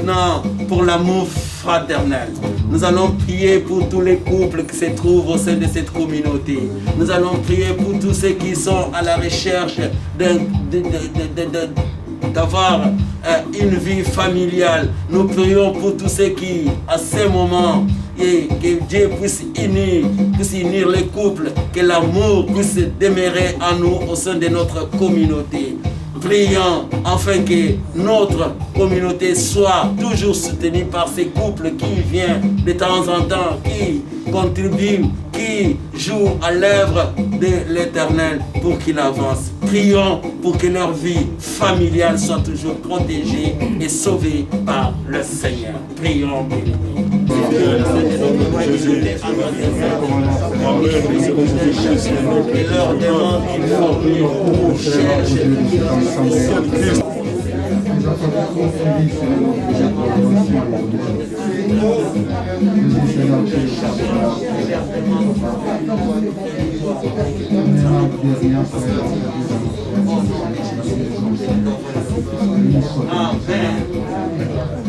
maintenant pour l'amour fraternel. Nous allons prier pour tous les couples qui se trouvent au sein de cette communauté. Nous allons prier pour tous ceux qui sont à la recherche d'avoir une vie familiale. Nous prions pour tous ceux qui, à ce moment, et que Dieu puisse unir les couples, que l'amour puisse demeurer en nous au sein de notre communauté. Prions afin que notre communauté soit toujours soutenue par ces couples qui viennent de temps en temps, qui contribuent, qui jouent à l'œuvre de l'Éternel pour qu'il avance. Prions pour que leur vie familiale soit toujours protégée et sauvée par le Seigneur. Prions, béni. Et leur demande qu'il faut chercher.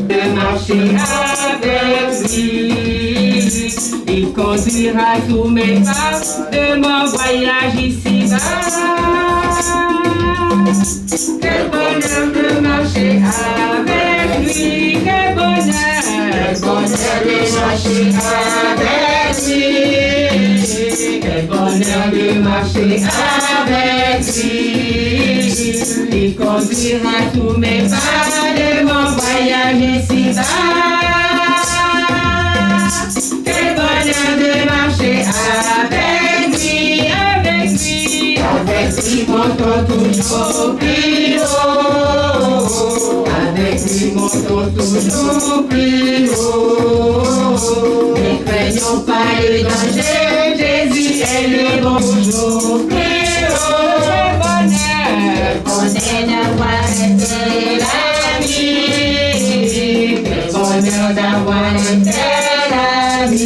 De marcher avec lui, il conduira tous mes pas de mon voyage ici-bas. Quel bonheur de marcher avec lui, quel bonheur de marcher avec lui, quel bonheur de marcher avec lui, il conduira tous mes pas de mon voyage ici-bas. Quel bonheur de marcher avec lui, avec lui, avec lui montons toujours plus haut, avec lui montons toujours plus haut. Ne craignons pas le danger, Jésus est le bonjour plus haut. Bonheur d'avoir été l'ami, bonheur d'avoir été l'ami.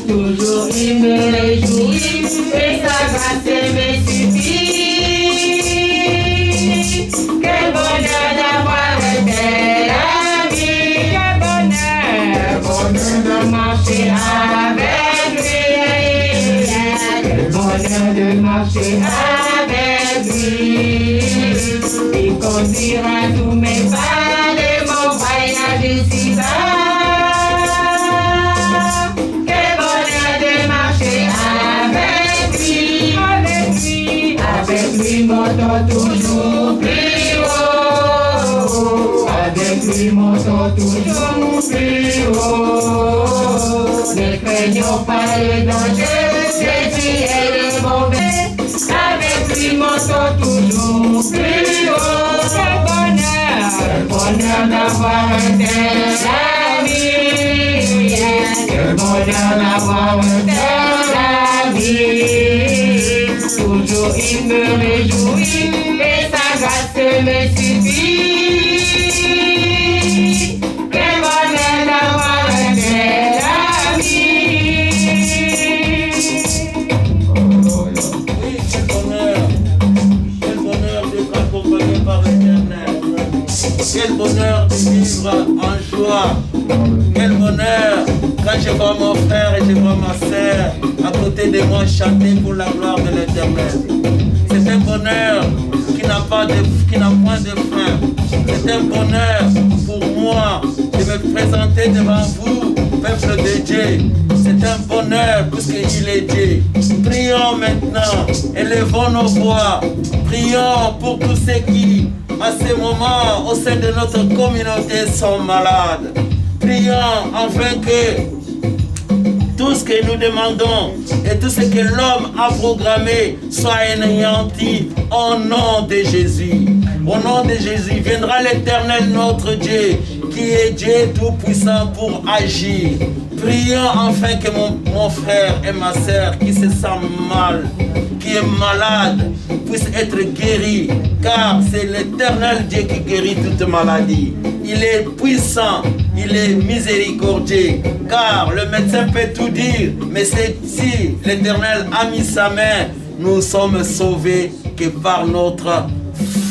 Toujours il me réjouit et sa grâce me suffit. Quel bonheur d'avoir été l'ami, quel bonheur, bonheur de marcher avec lui, quel bonheur de marcher avec lui. Il conduira tous mes pas de mon voyage ici-bas. Quel bonheur de marcher avec lui, avec lui, avec lui montons toujours plus haut, avec lui montons toujours plus haut. Ne craignons pas le danger, Jésus est le bon berger, avec lui montons toujours plus haut. Quel bonheur d'avoir un tel ami, quel bonheur d'avoir un tel ami. Toujours il me réjouit et sa grâce me suffit. Quel bonheur d'avoir un tel ami. Oui, quel bonheur d'être accompagné par l'Éternel. Quel bonheur de vivre en joie. Quel bonheur quand je vois mon frère et je vois ma sœur à côté de moi chanter pour la gloire de l'Éternel. C'est un bonheur qui n'a point de fin. C'est un bonheur pour moi de me présenter devant vous, peuple de Dieu. C'est un bonheur puisqu'il est Dieu. Prions maintenant, élevons nos voix. Prions pour tous ceux qui, à ce moment, au sein de notre communauté, sont malades. Prions afin que tout ce que nous demandons et tout ce que l'homme a programmé soit anéanti au nom de Jésus. Au nom de Jésus viendra l'Éternel notre Dieu, qui est Dieu tout-puissant pour agir. Prions afin que mon frère et ma sœur qui se sentent mal, qui est malade, puissent être guéris, car c'est l'Éternel Dieu qui guérit toute maladie. Il est puissant, il est miséricordieux, car le médecin peut tout dire, mais si l'Éternel a mis sa main, nous sommes sauvés que par notre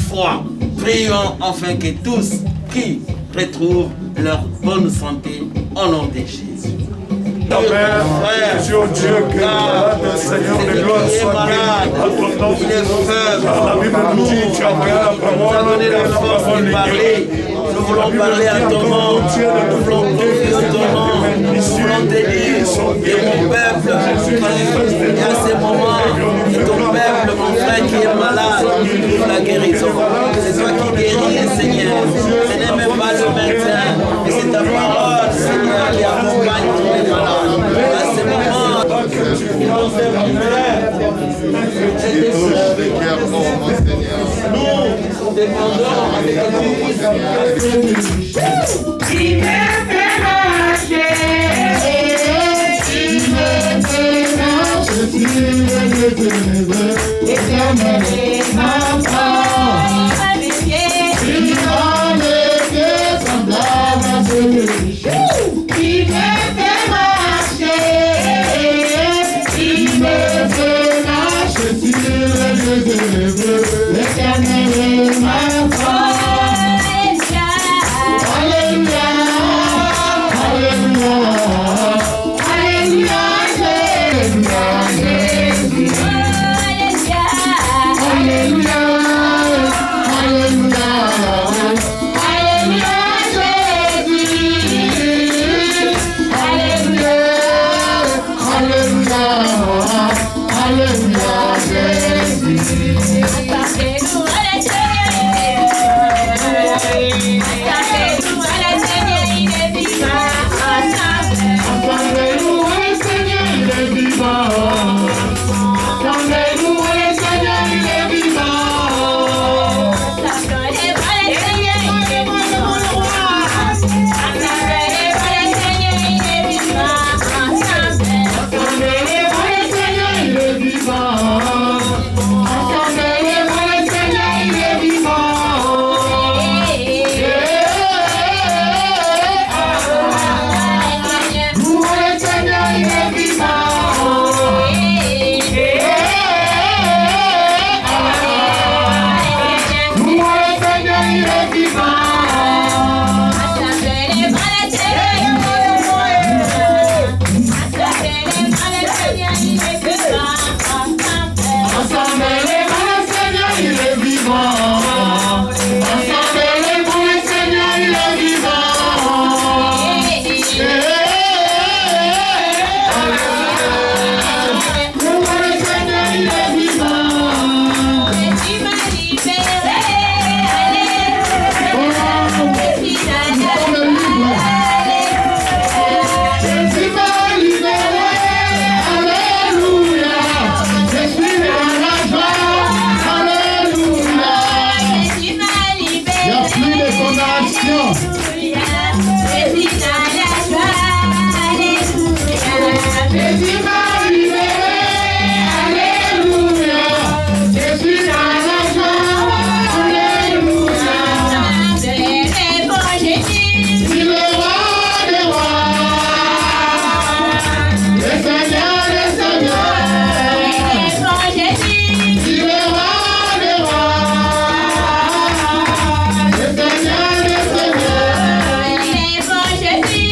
foi. Prions afin que tous qui retrouvent leur bonne santé au nom de Jésus. Amen. Dieu, que le Seigneur de gloire soit malade. Il est faible. La Bible nous dit tu as la nous a donné la force de parler. Nous voulons parler à ton nom. Nous voulons confier ton nom. Nous voulons te dire que mon peuple, et à ce moment, que ton peuple, mon frère qui est malade, trouve la guérison. C'est toi qui guéris, Seigneur. Ce n'est même pas le médecin, mais c'est ta parole, Seigneur, qui accompagne tous les malades. À ce moment, nous dépendons avec Il me fait marcher, il me fait marcher, Éternel est ma force, il m'a laissé semblable à celui. Il me fait marcher, il me fait marcher sur les lieux, l'Éternel est ma force. Jésus.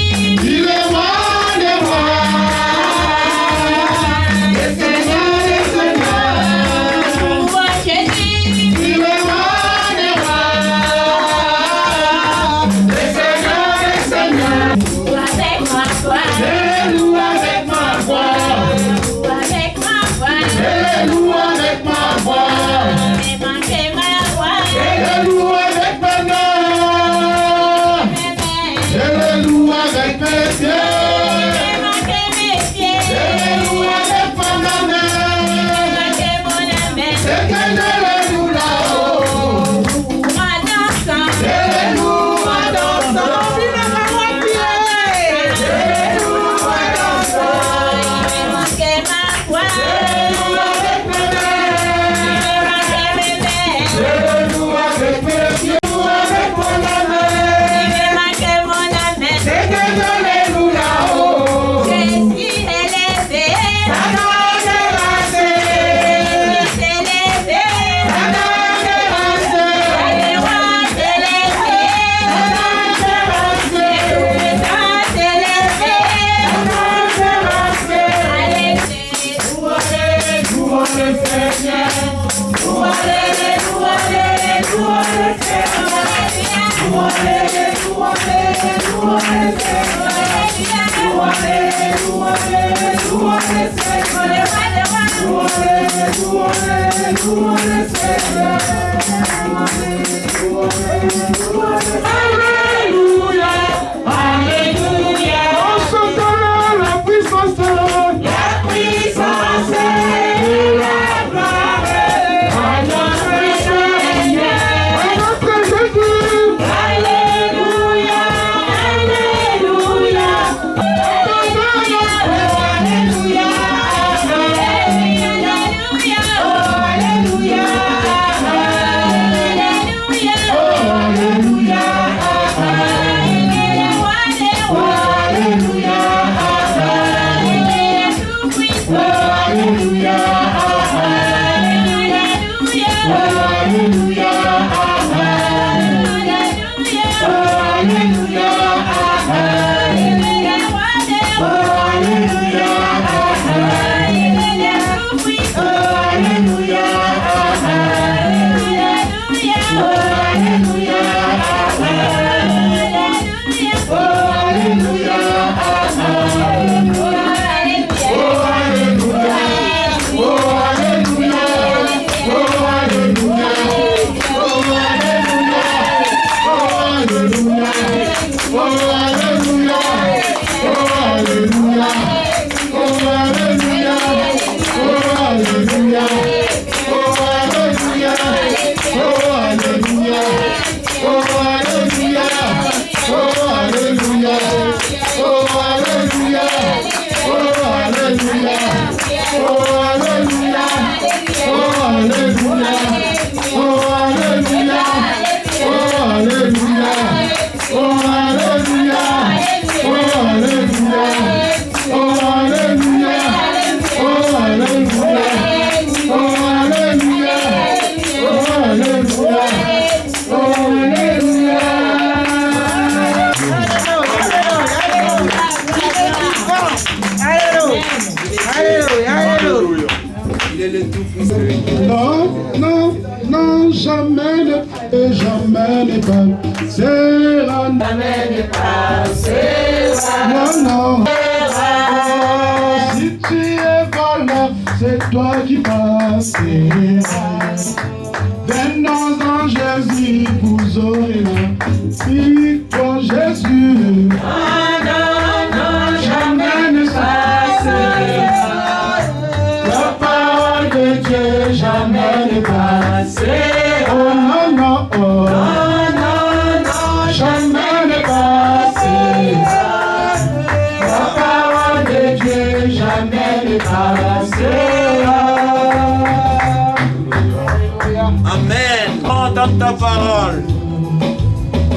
Ta parole.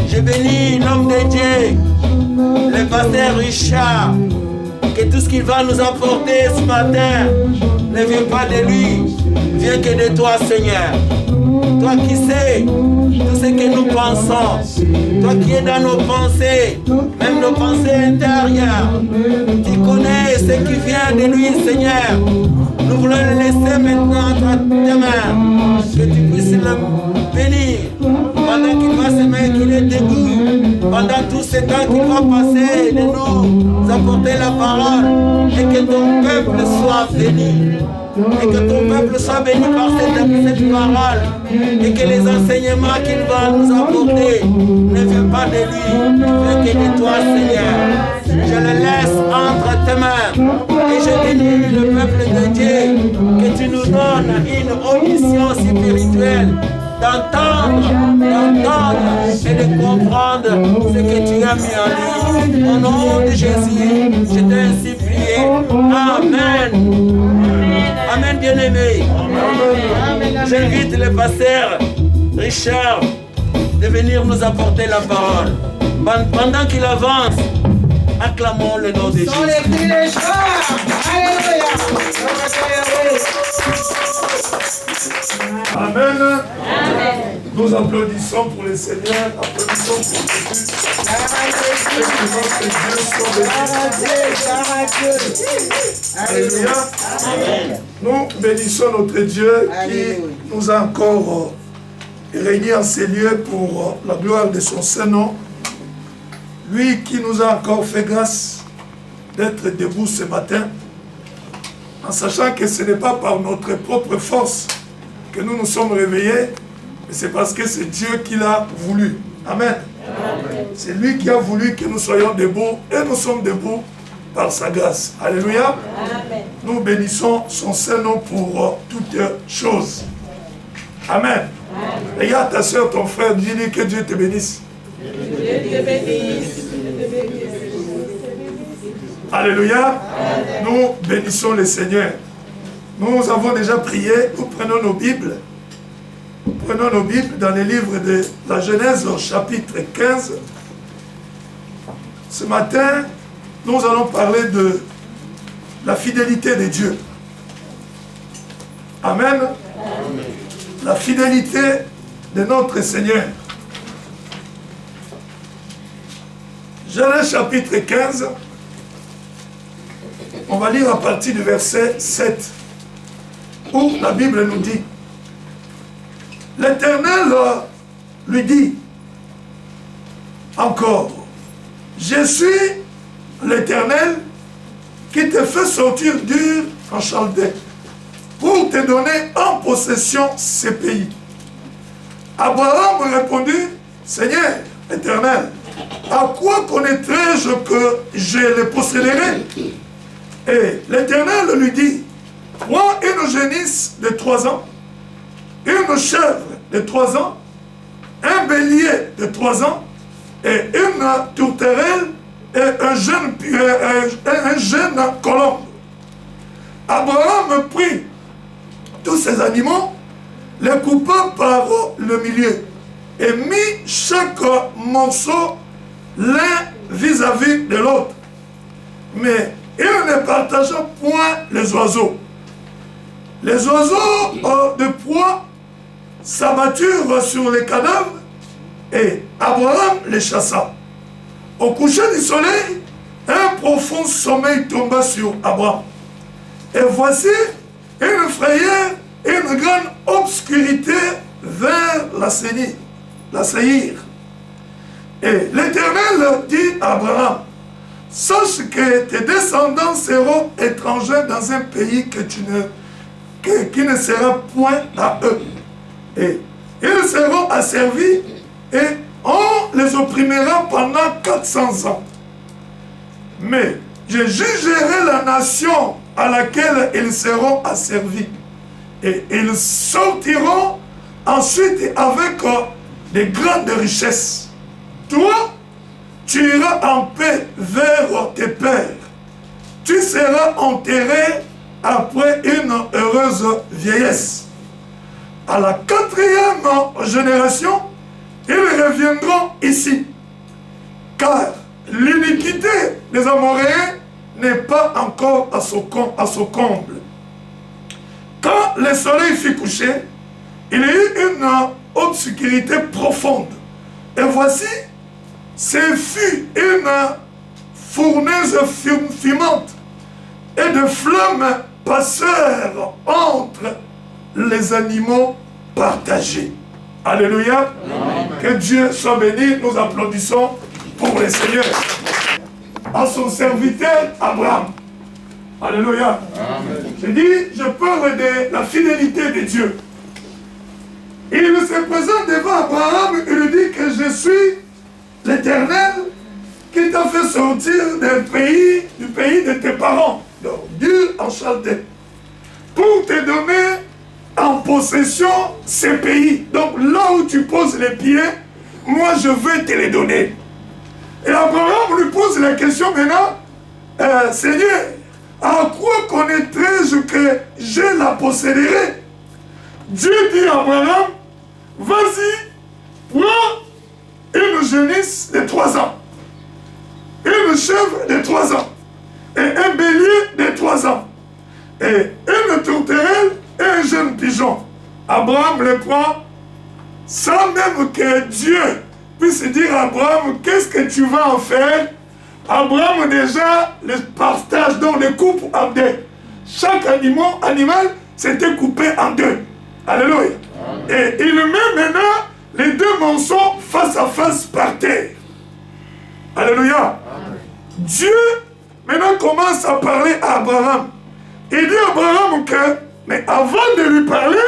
Je bénis l'homme de Dieu, le pasteur Richard, que tout ce qu'il va nous apporter ce matin ne vient pas de lui, vient que de toi, Seigneur. Toi qui sais tout ce que nous pensons, toi qui es dans nos pensées, même nos pensées intérieures, tu connais ce qui vient de lui, Seigneur. Nous voulons le laisser maintenant entre tes mains, que tu puisses le bénir pendant qu'il va se mettre, qu'il est debout, pendant tout ce temps qu'il va passer, de nous apporter la parole, et que ton peuple soit béni. Et que ton peuple soit béni par cette parole, et que les enseignements qu'il va nous apporter ne viennent pas de lui, mais que de toi, Seigneur. Je le laisse entre tes mains, et je bénis le peuple de Dieu, que tu nous donnes une audition spirituelle, d'entendre et de comprendre ce que tu as mis en lui. Au nom de Jésus, je t'ai ainsi prié. Amen. Amen, bien-aimé. J'invite le pasteur Richard de venir nous apporter la parole. Pendant qu'il avance, acclamons le nom de Jésus. Amen. Nous applaudissons pour le Seigneur, applaudissons pour Jésus. Et que notre Dieu soit béni. Alléluia. Nous bénissons notre Dieu qui nous a encore réunis en ces lieux pour la gloire de son Saint-Nom. Lui qui nous a encore fait grâce d'être debout ce matin, en sachant que ce n'est pas par notre propre force que nous nous sommes réveillés, mais c'est parce que c'est Dieu qui l'a voulu. Amen. C'est lui qui a voulu que nous soyons debout, et nous sommes debout par sa grâce. Alléluia. Amen. Nous bénissons son Saint-Nom pour toutes choses. Amen. Regarde ta soeur, ton frère, dis-lui que Dieu te bénisse. Dieu te bénisse. Alléluia. Nous bénissons le Seigneur. Nous avons déjà prié, nous prenons nos Bibles. Nous prenons nos Bibles dans les livres de la Genèse au chapitre 15. Ce matin, nous allons parler de la fidélité de Dieu. Amen. La fidélité de notre Seigneur. Genèse chapitre 15. On va lire à partir du verset 7, où la Bible nous dit: l'Éternel lui dit encore: je suis l'Éternel qui te fait sortir d'Ur en Chaldée pour te donner en possession ces pays. Abraham répondit: Seigneur Éternel, à quoi connaîtrai-je que je les posséderai? Et l'Éternel lui dit: prends une génisse de 3 ans, une chèvre de 3 ans, un bélier de 3 ans, et une tourterelle et un jeune colombe. Abraham prit tous ces animaux, les coupa par le milieu, et mit chaque morceau l'un vis-à-vis de l'autre. Mais il ne partagea point les oiseaux. Les oiseaux de proie s'abatturent sur les cadavres et Abraham les chassa. Au coucher du soleil, un profond sommeil tomba sur Abraham. Et voici une frayeur et une grande obscurité vers la Séhir. Et l'Éternel dit à Abraham: sache que tes descendants seront étrangers dans un pays qui ne sera point à eux. Et ils seront asservis et on les opprimera pendant 400 ans. Mais je jugerai la nation à laquelle ils seront asservis. Et ils sortiront ensuite avec de grandes richesses. Toi, tu iras en paix vers tes pères. Tu seras enterré après une heureuse vieillesse. À la 4e génération, ils reviendront ici. Car l'iniquité des Amoréens n'est pas encore à son comble. Quand le soleil fut couché, il y eut une obscurité profonde. Et voici, ce fut une fournaise fumante et de flammes passèrent entre les animaux partagés. Alléluia. Amen. Que Dieu soit béni. Nous applaudissons pour le Seigneur. À son serviteur Abraham. Alléluia. Amen. Je dis, je parle de la fidélité de Dieu. Il se présente devant Abraham et lui dit que je suis l'Éternel qui t'a fait sortir du pays de tes parents, d'Ur en Chaldée, pour te donner en possession ces pays. Donc là où tu poses les pieds, moi je veux te les donner. Et Abraham lui pose la question maintenant: Seigneur, à quoi connaîtrai-je que je la posséderai? Dieu dit à Abraham: vas-y, prends une génisse de 3 ans, une chèvre de 3 ans, et un bélier de 3 ans, et une tourterelle et un jeune pigeon. Abraham le prend sans même que Dieu puisse dire à Abraham: qu'est-ce que tu vas en faire? Abraham déjà les partage, donc les coupe en deux. Chaque animal s'était coupé en deux. Alléluia. Et il met maintenant les deux morceaux face à face par terre. Alléluia. Dieu maintenant commence à parler à Abraham. Il dit à Abraham que, mais avant de lui parler,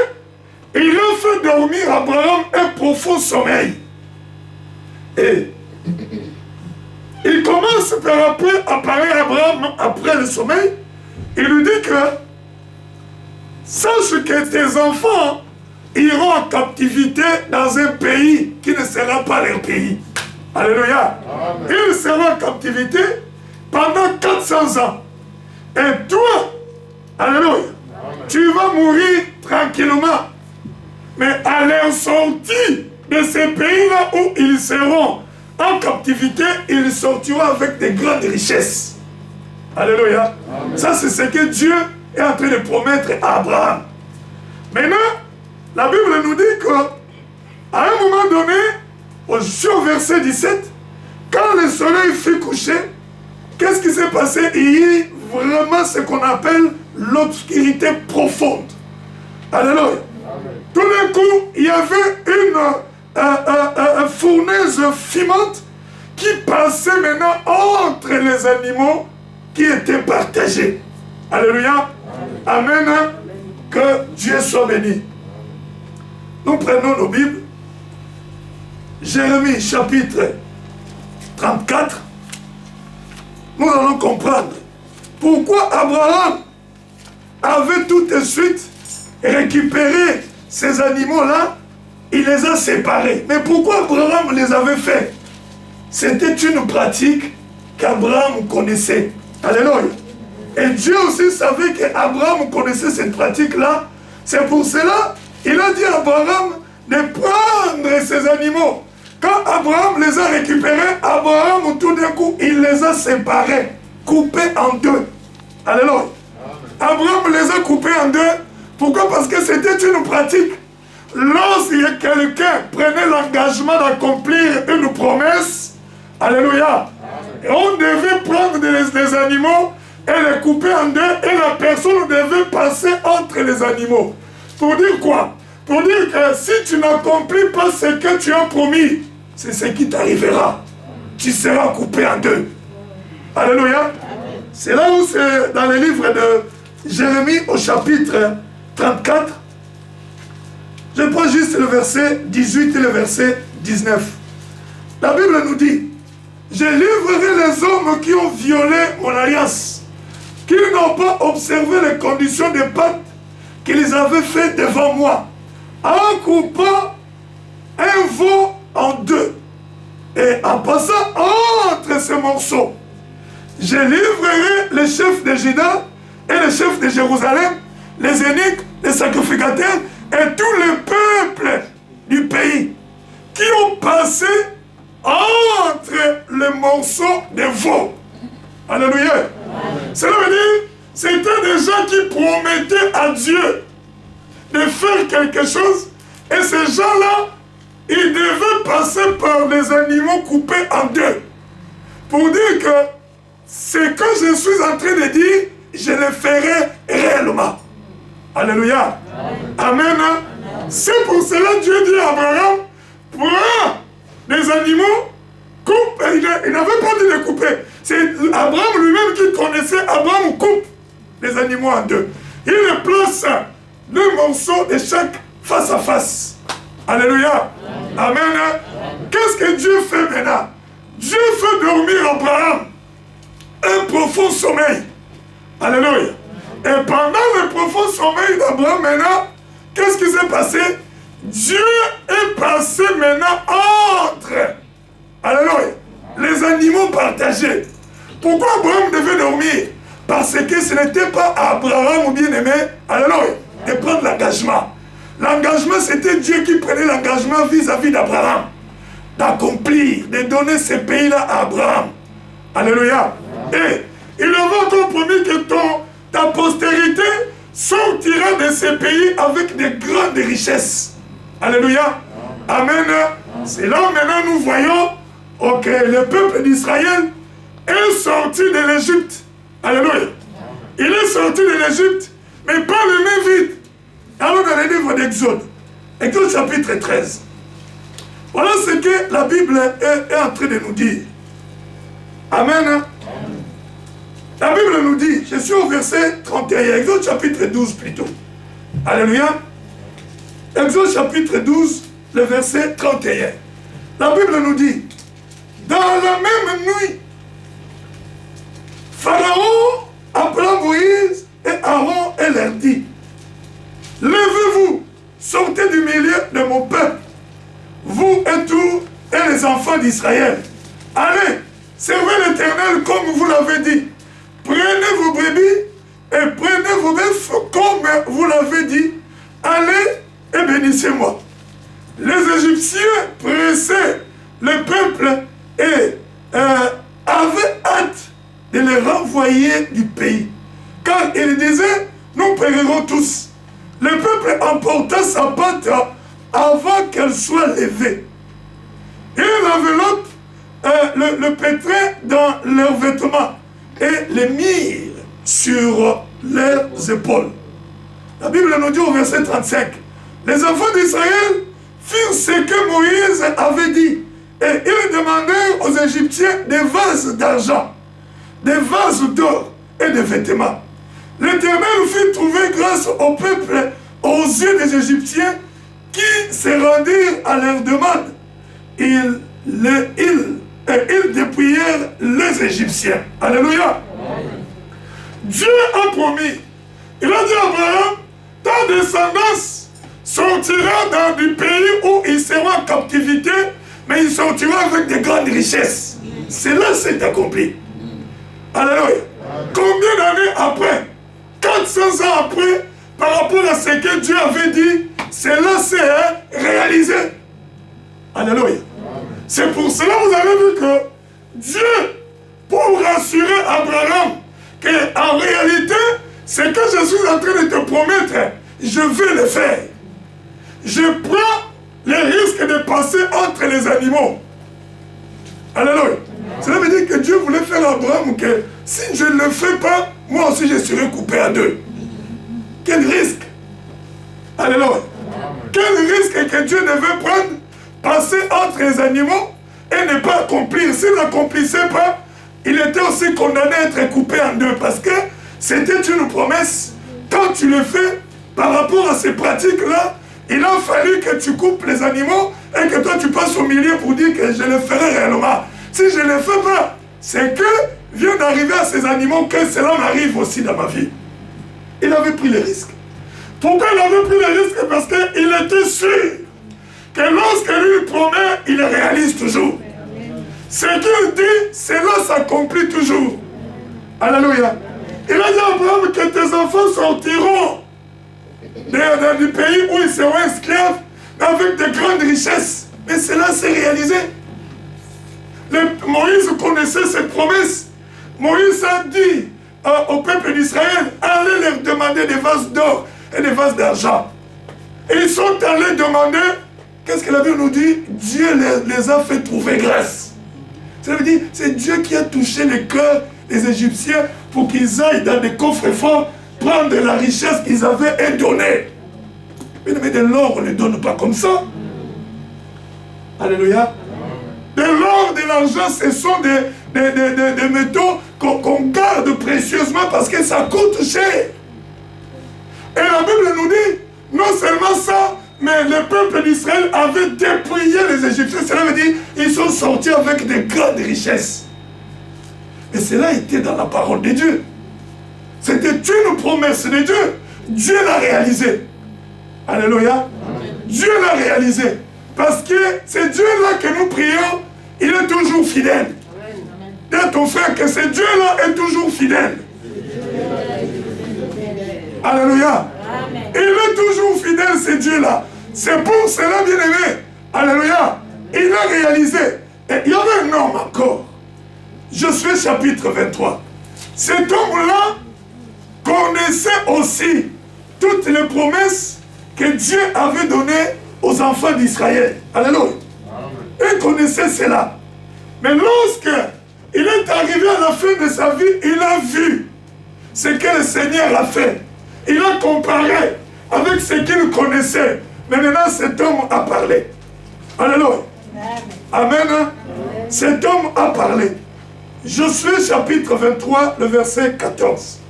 il a fait dormir Abraham un profond sommeil. Et il commence par après à parler à Abraham après le sommeil. Il lui dit que sache que tes enfants iront en captivité dans un pays qui ne sera pas leur pays. Alléluia. Amen. Ils seront en captivité pendant 400 ans. Et toi, alléluia, amen, tu vas mourir tranquillement. Mais à leur sortie de ces pays-là où ils seront en captivité, ils sortiront avec des grandes richesses. Alléluia. Amen. Ça, c'est ce que Dieu est en train de promettre à Abraham. Maintenant, la Bible nous dit qu'à un moment donné, au verset 17, quand le soleil fut couché, qu'est-ce qui s'est passé? Il y a eu vraiment ce qu'on appelle l'obscurité profonde. Alléluia. Amen. Tout d'un coup, il y avait une fournaise fumante qui passait maintenant entre les animaux qui étaient partagés. Alléluia. Amen. Amen. Que Dieu soit béni. Nous prenons nos Bibles. Jérémie chapitre 34. Nous allons comprendre pourquoi Abraham avait tout de suite récupéré ces animaux-là. Il les a séparés. Mais pourquoi Abraham les avait fait? C'était une pratique qu'Abraham connaissait. Alléluia. Et Dieu aussi savait qu'Abraham connaissait cette pratique-là. C'est pour cela qu'il a dit à Abraham de prendre ces animaux. Quand Abraham les a récupérés, Abraham tout d'un coup, il les a séparés, coupés en deux. Alléluia. Abraham les a coupés en deux. Pourquoi? Parce que c'était une pratique. Lorsque quelqu'un prenait l'engagement d'accomplir une promesse, alléluia, on devait prendre des animaux et les couper en deux, et la personne devait passer entre les animaux. Pour dire quoi? Pour dire que si tu n'accomplis pas ce que tu as promis, c'est ce qui t'arrivera. Tu seras coupé en deux. Alléluia. C'est là où c'est dans le livre de Jérémie au chapitre 34. Je prends juste le verset 18 et le verset 19. La Bible nous dit: je livrerai les hommes qui ont violé mon alliance, qui n'ont pas observé les conditions de pacte qu'ils avaient fait devant moi, en coupant un veau en deux et en passant entre ces morceaux. Je livrerai les chefs de Juda et les chefs de Jérusalem, les eunuques, les sacrificateurs et tous les peuples du pays qui ont passé entre les morceaux de veau. Alléluia. Cela veut dire, c'était des gens qui promettaient à Dieu de faire quelque chose, et ces gens-là, ils devaient passer par les animaux coupés en deux. Pour dire que ce que je suis en train de dire, je le ferai réellement. Alléluia. Amen. Amen. C'est pour cela que Dieu dit à Abraham: prends les animaux, coupe. Il n'avait pas dit de couper. C'est Abraham lui-même qui connaissait. Abraham coupe les animaux en deux. Il les place deux morceaux de chaque face à face. Alléluia. Amen. Amen. Qu'est-ce que Dieu fait maintenant? Dieu fait dormir Abraham un profond sommeil. Alléluia. Et pendant le profond sommeil d'Abraham maintenant, qu'est-ce qui s'est passé? Dieu est passé maintenant entre, alléluia, les animaux partagés. Pourquoi Abraham devait dormir? Parce que ce n'était pas à Abraham ou bien-aimé, alléluia, de prendre l'engagement. L'engagement, c'était Dieu qui prenait l'engagement vis-à-vis d'Abraham, d'accomplir, de donner ce pays-là à Abraham. Alléluia. Et il avait encore promis que ta postérité sortira de ces pays avec de grandes richesses. Alléluia. Amen. C'est là maintenant nous voyons que le peuple d'Israël est sorti de l'Égypte. Alléluia. Il est sorti de l'Égypte, mais pas le main vide. Allons dans le livre d'Exode. Exode chapitre 13. Voilà ce que la Bible est en train de nous dire. Amen. La Bible nous dit, je suis au verset 31, Exode chapitre 12 plutôt. Alléluia. Exode chapitre 12, le verset 31. La Bible nous dit, dans la même nuit, Pharaon appela Moïse et Aaron et leur dit, levez-vous, sortez du milieu de mon peuple, vous et tous et les enfants d'Israël. Allez, servez l'Éternel comme vous l'avez dit. Prenez vos brebis et prenez vos bœufs comme vous l'avez dit. Allez et bénissez-moi. Les Égyptiens pressaient le peuple et avaient hâte de les renvoyer du pays. Car ils disaient, nous périrons tous. Le peuple emporta sa pâte avant qu'elle soit levée. Et l'enveloppe, le pétrin dans leurs vêtements et les mirent sur leurs épaules. La Bible nous dit au verset 35, les enfants d'Israël firent ce que Moïse avait dit et ils demandèrent aux Égyptiens des vases d'argent, des vases d'or et des vêtements. L'Éternel fit trouver grâce au peuple aux yeux des Égyptiens qui se rendirent à leur demande. Ils dépouillèrent les Égyptiens. Alléluia. Amen. Dieu a promis. Il a dit à Abraham, ta descendance sortira du pays où ils seront en captivité, mais ils sortiront avec de grandes richesses. Cela s'est accompli. Alléluia. Combien d'années après, 400 ans après, par rapport à ce que Dieu avait dit, cela s'est réalisé. Alléluia. C'est pour cela que vous avez vu que Dieu, pour rassurer Abraham, qu'en réalité, ce que je suis en train de te promettre, je vais le faire. Je prends le risque de passer entre les animaux. Alléluia. Cela veut dire que Dieu voulait faire à Abraham que si je ne le fais pas, moi aussi je serai coupé à deux. Quel risque? Alléluia. Quel risque que Dieu devait prendre? Passer entre les animaux et ne pas accomplir. S'il n'accomplissait pas, il était aussi condamné à être coupé en deux parce que c'était une promesse. Quand tu le fais, par rapport à ces pratiques-là, il a fallu que tu coupes les animaux et que toi tu passes au milieu pour dire que je le ferai réellement. Si je ne le fais pas, c'est que vient d'arriver à ces animaux que cela m'arrive aussi dans ma vie. Il avait pris le risque. Pourquoi il avait pris le risque? Parce qu'il était sûr que lorsque lui promet, il le réalise toujours. Ce qu'il dit, cela s'accomplit toujours. Alléluia. Il a dit à Abraham que tes enfants sortiront du pays où ils seront esclaves, avec de grandes richesses. Mais cela s'est réalisé. Moïse connaissait cette promesse. Moïse a dit au peuple d'Israël, allez leur demander des vases d'or et des vases d'argent. Et ils sont allés demander. Qu'est-ce que la Bible nous dit? Dieu les a fait trouver grâce. Ça veut dire, c'est Dieu qui a touché le cœur des Égyptiens pour qu'ils aillent dans des coffres forts prendre la richesse qu'ils avaient et donner. Mais de l'or, on ne donne pas comme ça. Alléluia. De l'or, de l'argent, ce sont des métaux qu'on garde précieusement parce que ça coûte cher. Et la Bible nous dit, non seulement ça, mais le peuple d'Israël avait dépouillé les Égyptiens. Cela veut dire qu'ils sont sortis avec de grandes richesses. Et cela était dans la parole de Dieu. C'était une promesse de Dieu. Dieu l'a réalisé. Alléluia. Dieu l'a réalisé. Parce que c'est Dieu-là que nous prions. Il est toujours fidèle. Dis à ton frère que ce Dieu-là est toujours fidèle. Alléluia. Il est toujours fidèle, ce Dieu-là. C'est pour cela, bien-aimé. Alléluia. Il a réalisé. Et il y avait un homme encore. Josué chapitre 23. Cet homme-là connaissait aussi toutes les promesses que Dieu avait données aux enfants d'Israël. Alléluia. Il connaissait cela. Mais lorsque il est arrivé à la fin de sa vie, il a vu ce que le Seigneur a fait. Il a comparé avec ce qu'il connaissait. Mais maintenant, cet homme a parlé. Alléluia. Amen. Cet homme a parlé. Josué chapitre 23, le verset 14.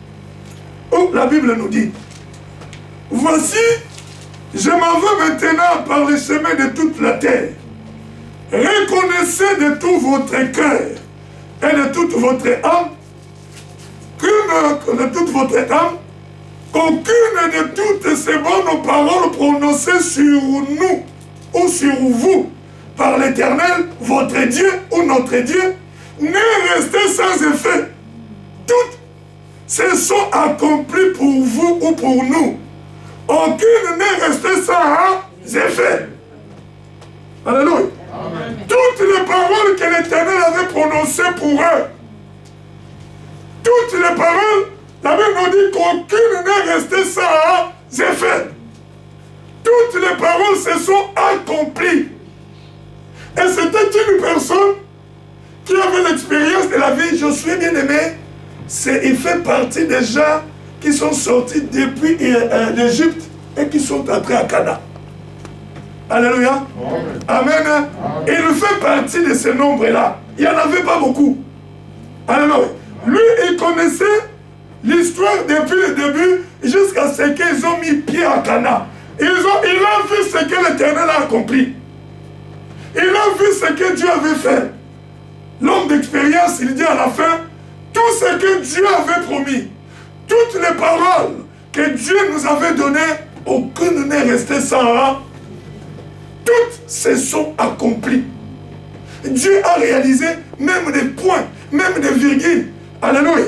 Où la Bible nous dit, voici, je m'en vais maintenant par les chemins de toute la terre. Reconnaissez de tout votre cœur et de toute votre âme, qu'aucune de toutes ces bonnes paroles prononcées sur nous ou sur vous par l'Éternel, votre Dieu ou notre Dieu, n'est restée sans effet. Toutes se sont accomplies pour vous ou pour nous. Aucune n'est restée sans effet. Alléluia. Amen. Toutes les paroles que l'Éternel avait prononcées pour eux, toutes les paroles, la Bible nous dit qu'aucune n'est restée sans effet. Toutes les paroles se sont accomplies. Et c'était une personne qui avait l'expérience de la vie. Josué bien-aimé, il fait partie des gens qui sont sortis depuis l'Égypte et qui sont entrés à Canaan. Alléluia. Amen. Amen. Et il fait partie de ce nombre-là. Il n'y en avait pas beaucoup. Alléluia. Lui, il connaissait l'histoire depuis le début jusqu'à ce qu'ils ont mis pied à Canaan. Il a vu ce que l'Éternel a accompli. Il a vu ce que Dieu avait fait. L'homme d'expérience, il dit à la fin, tout ce que Dieu avait promis, toutes les paroles que Dieu nous avait données, aucune n'est restée sans rang. Toutes se sont accomplies. Dieu a réalisé même des points, même des virgules. Alléluia.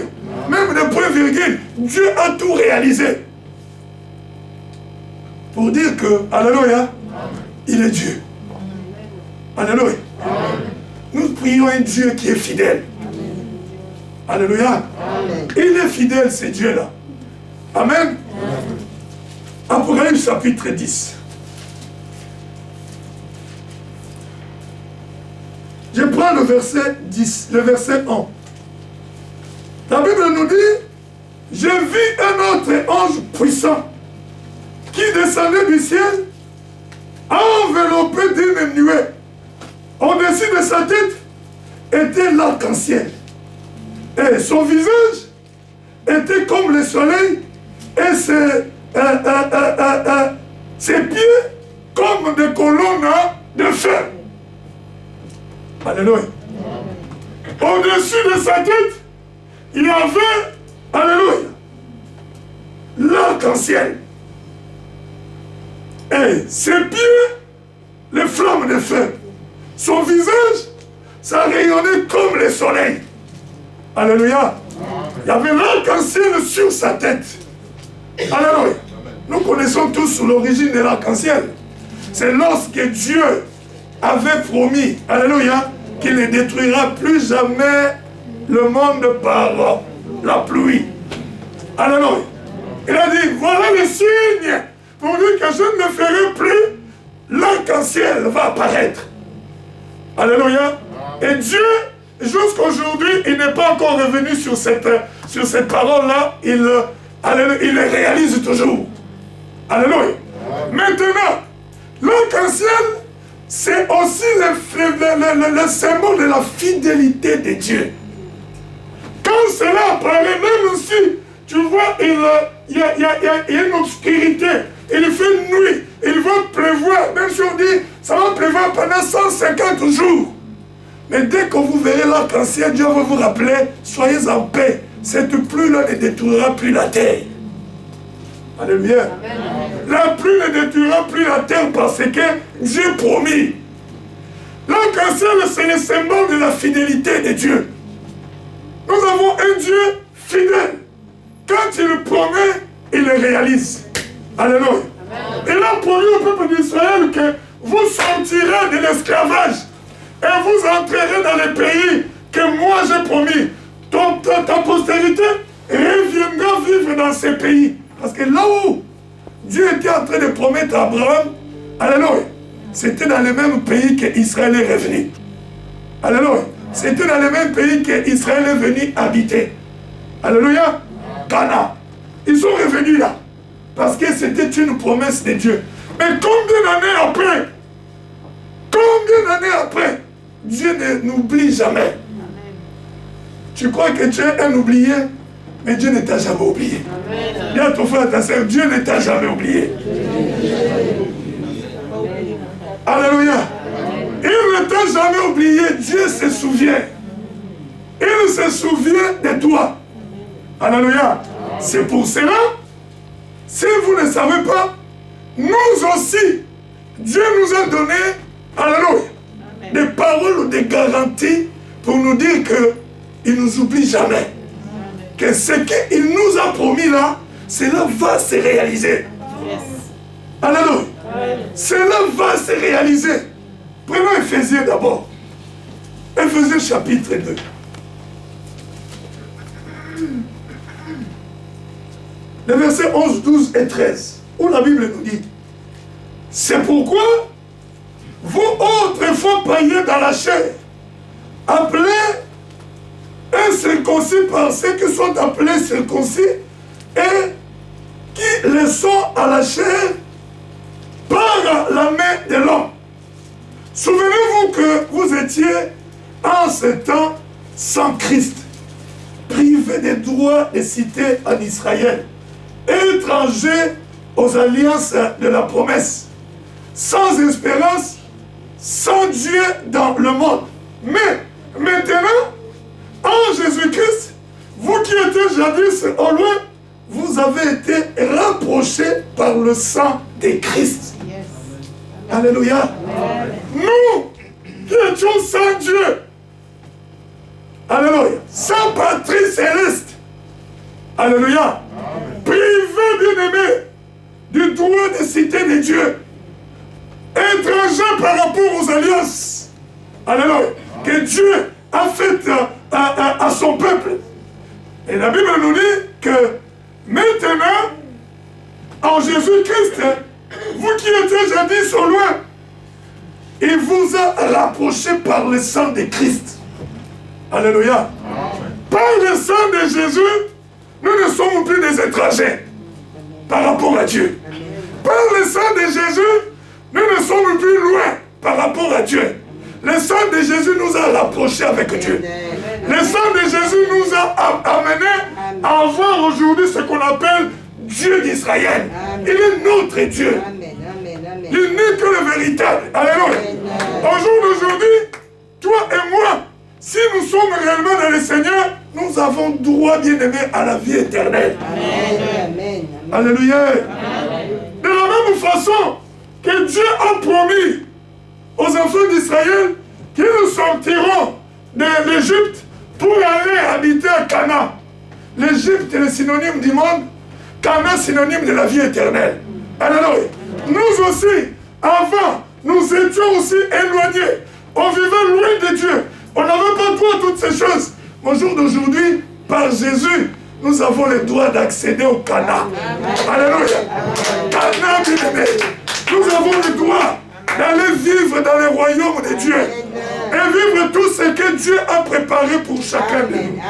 Même des points virgules. Dieu a tout réalisé. Pour dire que, alléluia, il est Dieu. Alléluia. Nous prions un Dieu qui est fidèle. Alléluia. Il est fidèle, ce Dieu-là. Amen. Apocalypse chapitre 10. Je prends le verset 10, le verset 1. La Bible nous dit, je vis un autre ange puissant qui descendait du ciel, enveloppé d'une nuée. Au-dessus de sa tête était l'arc-en-ciel. Et son visage était comme le soleil et ses pieds comme des colonnes de feu. Alléluia. Au-dessus de sa tête, il y avait, alléluia, l'arc-en-ciel. Et ses pieds, les flammes de feu. Son visage, ça rayonnait comme le soleil. Alléluia. Il y avait l'arc-en-ciel sur sa tête. Alléluia. Nous connaissons tous l'origine de l'arc-en-ciel. C'est lorsque Dieu avait promis, alléluia, qu'il ne détruira plus jamais le monde par la pluie. Alléluia. Il a dit, voilà les signes pour dire que je ne ferai plus, l'arc-en-ciel va apparaître. Alléluia. Et Dieu, jusqu'aujourd'hui, il n'est pas encore revenu sur cette parole-là. Il le réalise toujours. Alléluia. Maintenant, l'arc-en-ciel, c'est aussi le symbole de la fidélité de Dieu. Quand cela apparaît, même si, tu vois, il y a une obscurité, il fait nuit, il va pleuvoir, même si on dit, ça va pleuvoir pendant 150 jours. Mais dès que vous verrez l'arc-en-ciel, Dieu va vous rappeler, soyez en paix, cette pluie-là ne détruira plus la terre. Alléluia. La pluie ne détruira plus la terre parce que Dieu promis. L'arc-en-ciel, c'est le symbole de la fidélité de Dieu. Nous avons un Dieu fidèle. Quand il promet, il le réalise. Alléluia. Il a promis au peuple d'Israël que vous sortirez de l'esclavage et vous entrerez dans les pays que moi j'ai promis. Ta postérité reviendra vivre dans ces pays. Parce que là où Dieu était en train de promettre à Abraham, alléluia, c'était dans le même pays qu'Israël est revenu. Alléluia. C'était dans le même pays qu'Israël est venu habiter. Alléluia. Canaan. Ils sont revenus là. Parce que c'était une promesse de Dieu. Mais combien d'années après, Dieu ne n'oublie jamais. Tu crois que tu es un oublié, mais Dieu ne t'a jamais oublié. Dis à ton frère, à ta soeur, Dieu ne t'a jamais oublié. Alléluia. Il ne t'a jamais oublié, Dieu se souvient. Il se souvient de toi. Alléluia. C'est pour cela, si vous ne savez pas, nous aussi, Dieu nous a donné, alléluia, des paroles, des garanties pour nous dire qu'il ne nous oublie jamais. Que ce qu'il nous a promis là, cela va se réaliser. Alléluia. Cela va se réaliser. Prenons Éphésiens d'abord. Éphésiens chapitre 2. Les versets 11, 12 et 13, où la Bible nous dit, c'est pourquoi vous autrefois païens dans la chair, appelés incirconcis par ceux qui sont appelés circoncis et qui le sont à la chair par la main de l'homme. Souvenez-vous que vous étiez en ce temps sans Christ, privés des droits de cité en Israël, étrangers aux alliances de la promesse, sans espérance, sans Dieu dans le monde. Mais maintenant, en Jésus-Christ, vous qui étiez jadis au loin, vous avez été rapprochés par le sang de Christ. Yes. Alléluia. Amen. Nous qui étions sans Dieu, alléluia, sans patrie céleste, alléluia, privés, bien-aimés, du droit de cité de Dieu, étrangers par rapport aux alliances, alléluia, que Dieu a fait à son peuple. Et la Bible nous dit que maintenant, en Jésus-Christ, vous qui étiez jadis au loin, il vous a rapproché par le sang de Christ. Alléluia. Par le sang de Jésus, nous ne sommes plus des étrangers par rapport à Dieu. Par le sang de Jésus, nous ne sommes plus loin par rapport à Dieu. Le sang de Jésus nous a rapprochés avec Dieu. Le sang de Jésus nous a amenés à voir aujourd'hui ce qu'on appelle Dieu d'Israël. Il est notre Dieu. Il n'est que le véritable. Alléluia. Au jour d'aujourd'hui, toi et moi, si nous sommes réellement dans le Seigneur, nous avons droit, bien-aimé, à la vie éternelle. Amen. Alléluia. De la même façon que Dieu a promis aux enfants d'Israël qu'ils nous sortiront de l'Égypte pour aller habiter à Canaan. L'Égypte est le synonyme du monde, Canaan synonyme de la vie éternelle. Alléluia. Nous aussi, avant, nous étions aussi éloignés. On vivait loin de Dieu. On n'avait pas droit à toutes ces choses. Au jour d'aujourd'hui, par Jésus, nous avons le droit d'accéder au Canaan. Alléluia. Canaan, bien-aimé. Nous avons le droit d'aller vivre dans le royaume de Dieu. Et vivre tout ce que Dieu a préparé pour chacun de nous.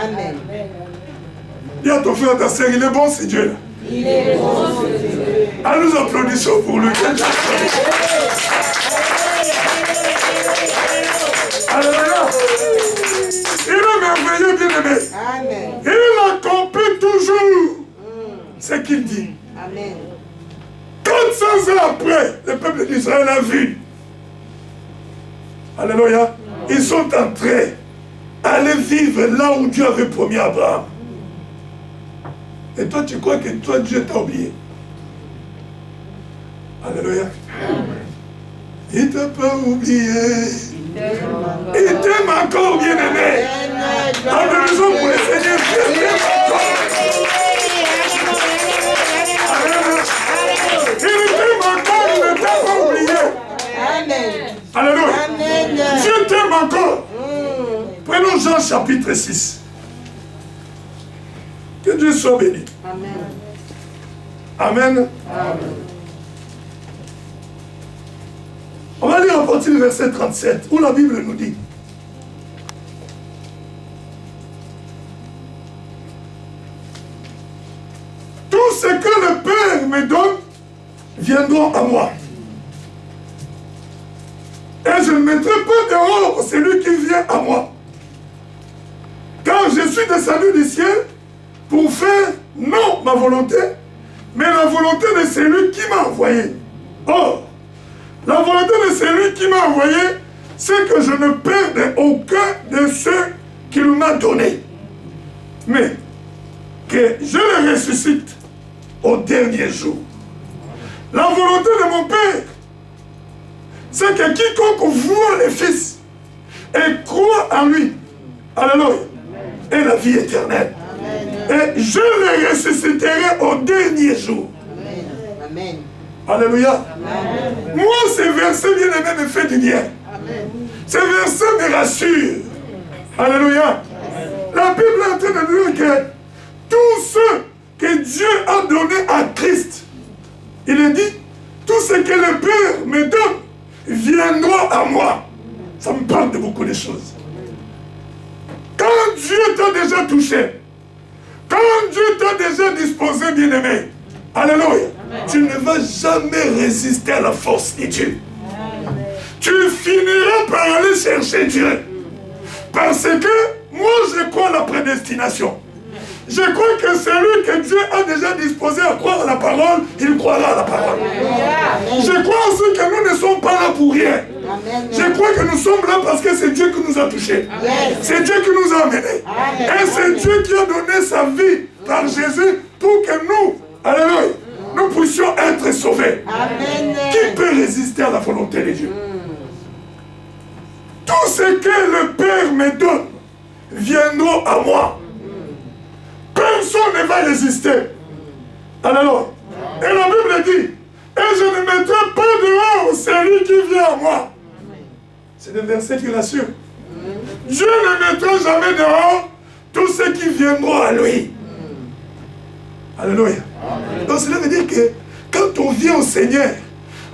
Dis à ton frère, ta soeur, il est bon ce Dieu-là. Il est bon ce Dieu. Alors nous applaudissons pour lui. Alléluia. Il est merveilleux, bien-aimé. Il accomplit toujours ce qu'il dit. Amen. 400 ans après, le peuple d'Israël a vu. Alléluia. Ils sont entrés à aller vivre là où Dieu avait promis à Abraham. Et toi, tu crois que toi, Dieu t'a oublié. Alléluia. Il ne t'a pas oublié. Il t'aime encore, bien-aimé. Applaudissons pour le Seigneur. Il t'aime encore. Il t'aime encore, il ne t'a pas oublié. Amen. Alléluia. Dieu t'aime encore. Prenons Jean chapitre 6. Que Dieu soit béni. Amen. Amen. Amen. On va lire à partir du verset 37, où la Bible nous dit: tout ce que le Père me donne viendront à moi. Et je ne mettrai pas dehors celui qui vient à moi. Car je suis descendu du ciel pour faire non ma volonté, mais la volonté de celui qui m'a envoyé. Or, la volonté de celui qui m'a envoyé, c'est que je ne perde aucun de ceux qu'il m'a donné, mais que je le ressuscite au dernier jour. La volonté de mon Père, c'est que quiconque voit le Fils et croit en lui, alléluia, ait la vie éternelle. Et je le ressusciterai au dernier jour. Amen. Alléluia. Moi, ces versets bien-aimés me fait du bien. Ces versets me rassurent. Alléluia. La Bible est en train de dire que tout ce que Dieu a donné à Christ, il est dit, tout ce que le Père me donne viendra à moi. Ça me parle de beaucoup de choses. Quand Dieu t'a déjà touché, quand Dieu t'a déjà disposé, bien-aimé, alléluia, tu ne vas jamais résister à la force de Dieu. Tu finiras par aller chercher Dieu. Parce que moi, je crois à la prédestination. Je crois que celui que Dieu a déjà disposé à croire à la parole, il croira à la parole. Je crois aussi que nous ne sommes pas là pour rien. Je crois que nous sommes là parce que c'est Dieu qui nous a touchés. C'est Dieu qui nous a amenés. Et c'est Dieu qui a donné sa vie par Jésus pour que nous, alléluia, nous puissions être sauvés. Qui peut résister à la volonté de Dieu? Tout ce que le Père me donne viendra à moi. Personne ne va résister. Alléluia. Et la Bible dit, et je ne mettrai pas dehors celui qui vient à moi. C'est le verset qui rassure. Dieu ne mettra jamais dehors tous ceux qui viendront à lui. Alléluia. Donc cela veut dire que quand on vient au Seigneur,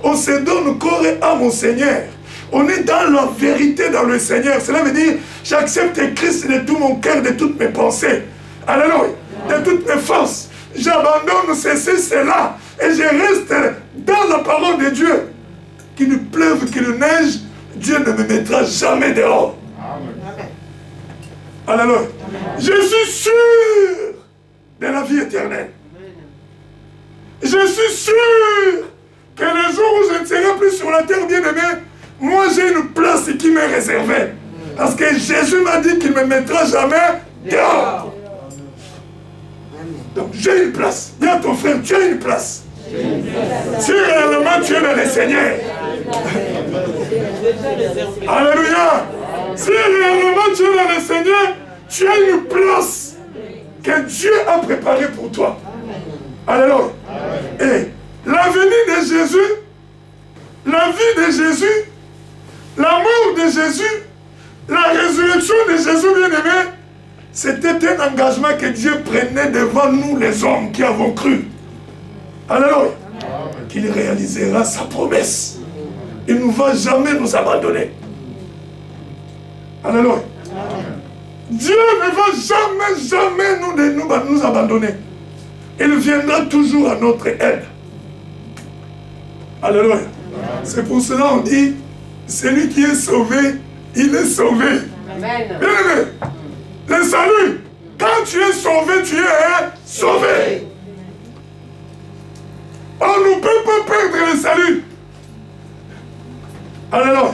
on se donne corps et âme au Seigneur. On est dans la vérité dans le Seigneur. Cela veut dire, j'accepte Christ de tout mon cœur, de toutes mes pensées. Alléluia. De toutes mes forces. J'abandonne ceci, cela. Et je reste dans la parole de Dieu. Qu'il pleuve, qu'il neige, Dieu ne me mettra jamais dehors. Alléluia. Je suis sûr de la vie éternelle. Je suis sûr que le jour où je ne serai plus sur la terre, bien aimé, moi j'ai une place qui m'est réservée. Parce que Jésus m'a dit qu'il ne me mettra jamais dehors. Donc j'ai une place. Dis à ton frère, tu as une place. Si réellement tu es dans le Seigneur. Alléluia. Si réellement tu es dans le Seigneur, tu as une place que Dieu a préparée pour toi. Alléluia. Et la venue de Jésus, la vie de Jésus, la mort de Jésus, la résurrection de Jésus bien-aimé, c'était un engagement que Dieu prenait devant nous les hommes qui avons cru. Alléluia. Qu'il réalisera sa promesse. Il ne va jamais nous abandonner. Alléluia. Dieu ne va jamais nous abandonner. Il viendra toujours à notre aide. Alléluia. C'est pour cela qu'on dit, celui qui est sauvé, il est sauvé. Amen. Bien-aimé, le salut, quand tu es sauvé, tu es sauvé. On ne peut pas perdre le salut. Alléluia.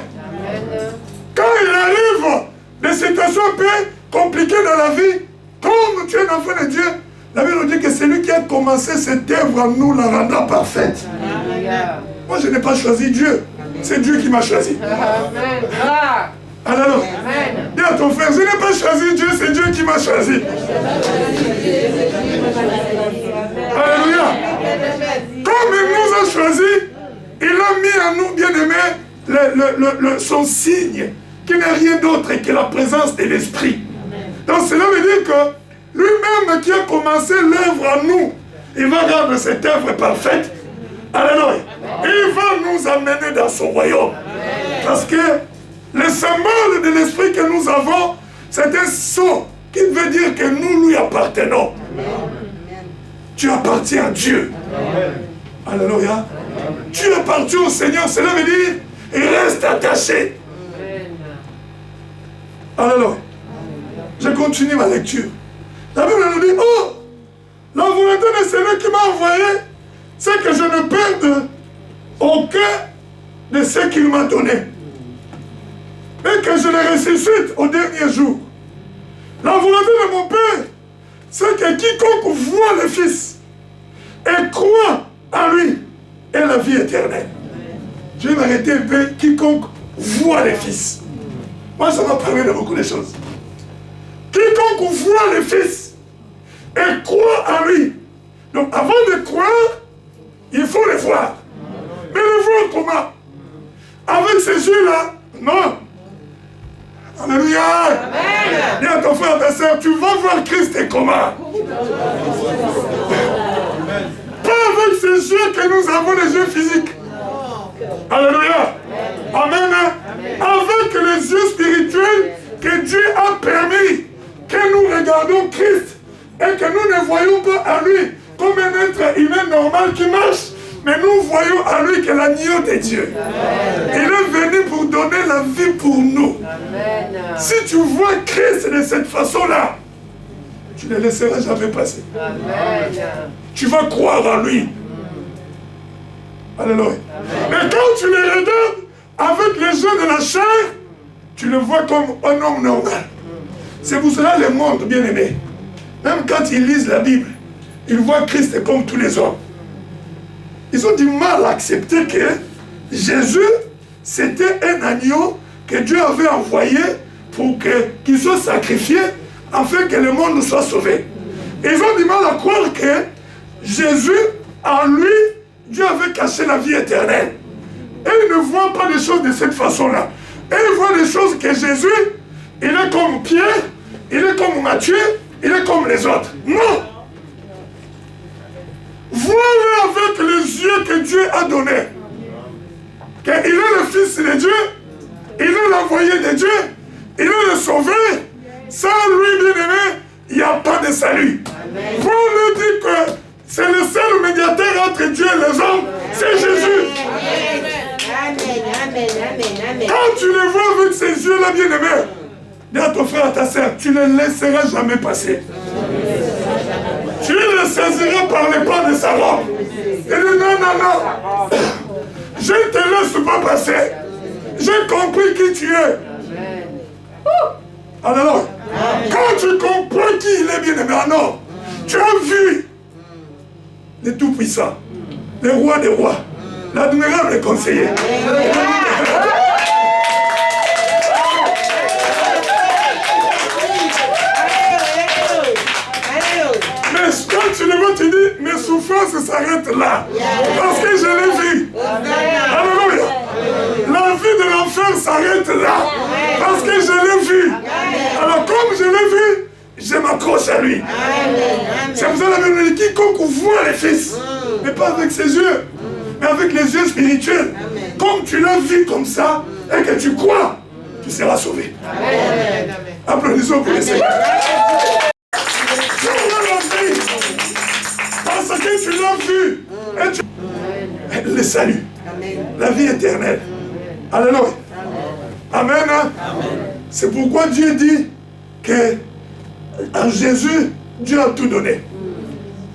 Quand il arrive des situations un peu compliquées dans la vie, comme tu es un enfant de Dieu, la Bible nous dit que celui qui a commencé cette œuvre en nous la rendra parfaite. Amen. Moi, je n'ai pas choisi Dieu. C'est Dieu qui m'a choisi. Amen. Alléluia. Dis à ton frère, je n'ai pas choisi Dieu, c'est Dieu qui m'a choisi. Alléluia. Comme il nous a choisis, il a mis en nous, bien-aimés, son signe, qui n'est rien d'autre que la présence de l'Esprit. Donc cela veut dire que lui-même qui a commencé l'œuvre en nous, il va rendre cette œuvre parfaite. Alléluia. Il va nous amener dans son royaume. Parce que le symbole de l'Esprit que nous avons, c'est un sceau qui veut dire que nous lui appartenons. Tu appartiens à Dieu. Alléluia. Tu appartiens au Seigneur. Cela veut dire, il reste attaché. Alléluia. Je continue ma lecture. La Bible nous dit, oh, la volonté de celui qui m'a envoyé, c'est que je ne perde aucun de ce qu'il m'a donné. Et que je le ressuscite au dernier jour. La volonté de mon Père, c'est que quiconque voit le Fils et croit en lui ait la vie éternelle. Je vais m'arrêter un peu. Quiconque voit le Fils. Moi, ça m'a parlé de beaucoup de choses. Quiconque voit le Fils et croit en lui. Donc, avant de croire, il faut le voir. Mais le voir comment? Avec ces yeux-là? Non. Alléluia. Amen. Dis à ton frère, ta soeur, tu vas voir Christ et comment? Pas avec ces yeux que nous avons, les yeux physiques. Alléluia. Amen. Amen. Avec les yeux spirituels que Dieu a permis que nous regardons Christ et que nous ne voyons pas à lui comme un être humain normal qui marche, mais nous voyons à lui que l'agneau de Dieu. Amen. Il est venu pour donner la vie pour nous. Amen. Si tu vois Christ de cette façon-là, tu ne le laisseras jamais passer. Amen. Tu vas croire en lui. Alléluia. Amen. Mais quand tu le regardes avec les yeux de la chair, tu le vois comme un homme normal. C'est pour cela le monde, bien-aimé. Même quand ils lisent la Bible, ils voient Christ comme tous les hommes. Ils ont du mal à accepter que Jésus, c'était un agneau que Dieu avait envoyé pour qu'il soit sacrifié afin que le monde soit sauvé. Ils ont du mal à croire que Jésus, en lui, Dieu avait caché la vie éternelle. Et ils ne voient pas les choses de cette façon-là. Et ils voient les choses que Jésus, il est comme Pierre, il est comme Matthieu, il est comme les autres. Non! Vois-le avec les yeux que Dieu a donnés. Qu'il est le Fils de Dieu, il est l'envoyé de Dieu, il est le sauveur. Sans lui, bien-aimé, il n'y a pas de salut. Paul dit que c'est le seul médiateur entre Dieu et les hommes, c'est Jésus. Quand tu le vois avec ces yeux-là, bien-aimé, dis à ton frère, à ta soeur, tu ne le laisseras jamais passer. Tu le saisiras par les pas de sa robe. Il dit non, non, non. Je ne te laisse pas passer. J'ai compris qui tu es. Alors, quand tu comprends qui il est, bien-aimé, non, tu as vu le Tout-Puissant, le Roi des Rois, l'admirable conseiller. Mais quand tu le vois, tu dis, mes souffrances s'arrêtent là. Parce que je l'ai vu. Alléluia. La vie de l'enfer s'arrête là. Parce que je l'ai vu. Alors comme je l'ai vu, je m'accroche à lui. C'est pour ça que la Bible dit, quiconque voit les fils, mais pas avec ses yeux, mais avec les yeux spirituels. Comme tu l'as vu comme ça, et que tu crois, tu seras sauvé. Applaudissons pour le Seigneur. Parce que tu l'as vu. Et tu... Le salut. La vie éternelle. Alléluia. Amen. Amen. C'est pourquoi Dieu dit que en Jésus, Dieu a tout donné.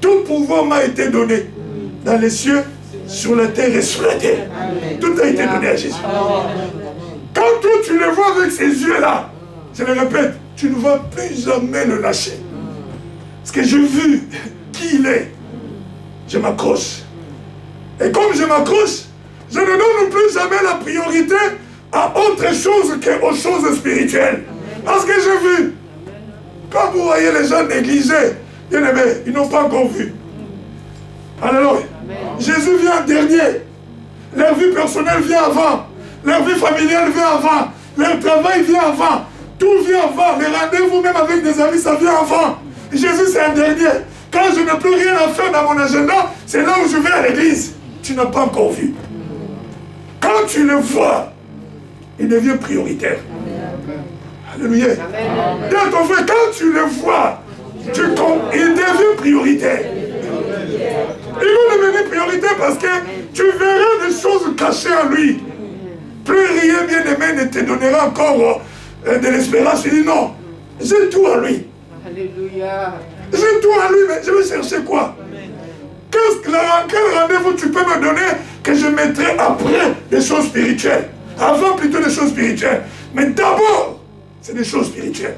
Tout pouvoir m'a été donné dans les cieux, sur la terre et sur la terre. Tout a été donné à Jésus. Quand toi tu le vois avec ces yeux-là, je le répète, tu ne vas plus jamais le lâcher. Parce que j'ai vu qui il est. Je m'accroche. Et comme je m'accroche, je ne donne plus jamais la priorité à autre chose qu'aux choses spirituelles. Parce que j'ai vu. Quand vous voyez les gens négligés, bien aimés, ils n'ont pas encore vu. Alléluia. Jésus vient en dernier. Leur vie personnelle vient avant. Leur vie familiale vient avant. Leur travail vient avant. Tout vient avant. Les rendez-vous même avec des amis, ça vient avant. Jésus, c'est un dernier. Quand je n'ai plus rien à faire dans mon agenda, c'est là où je vais à l'église. Tu n'as pas encore vu. Quand tu le vois, il devient prioritaire. Alléluia. Dis à ton frère, quand tu le vois, il devient prioritaire. Il va devenir prioritaire parce que tu verras des choses cachées en lui. Plus rien, bien aimé, ne te donnera encore de l'espérance. Il dit non. J'ai tout à lui. Alléluia. J'ai tout à lui, mais je vais chercher quoi? Quel rendez-vous tu peux me donner que je mettrai après des choses spirituelles? Avant plutôt des choses spirituelles. Mais d'abord, c'est des choses spirituelles.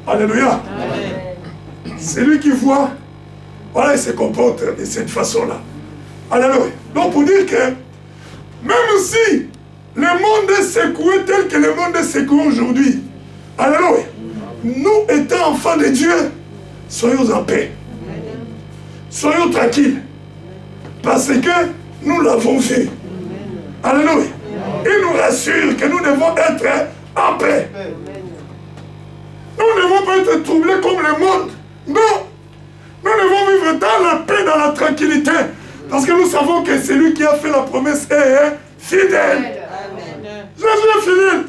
Alléluia. C'est lui qui voit. Voilà, il se comporte de cette façon-là. Alléluia. Donc pour dire que, même si le monde est secoué tel que le monde est secoué aujourd'hui, alléluia, nous étant enfants de Dieu, soyons en paix. Soyons tranquilles. Parce que nous l'avons vu. Alléluia. Il nous rassure que nous devons être en paix. Nous ne devons pas être troublés comme le monde. Non. Nous devons vivre dans la paix, dans la tranquillité. Parce que nous savons que celui qui a fait la promesse est fidèle. Jésus est fidèle.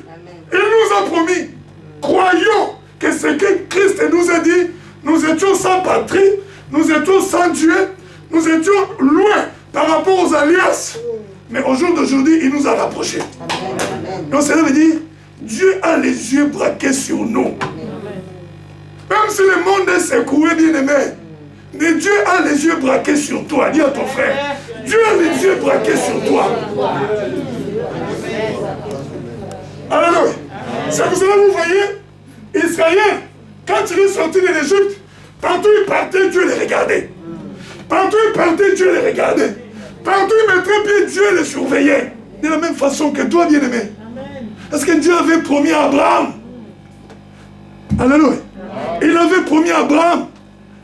Il nous a promis. Croyons que ce que Christ nous a dit, nous étions sans patrie, nous étions sans Dieu, nous étions loin par rapport aux alliances. Mais au jour d'aujourd'hui, il nous a rapprochés. Donc cela veut dire, Dieu a les yeux braqués sur nous. Même si le monde est secoué, bien-aimé, mais Dieu a les yeux braqués sur toi. Dis à ton frère, Dieu a les yeux braqués sur toi. Alléluia. C'est pour cela que vous voyez, Israël, quand il est sorti de l'Égypte, partout il partait, Dieu les regardait. Partout il partait, Dieu les regardait. Partout il mettrait pied, Dieu les surveillait. De la même façon que toi, bien-aimé. Parce que Dieu avait promis à Abraham. Alléluia. Il avait promis à Abraham.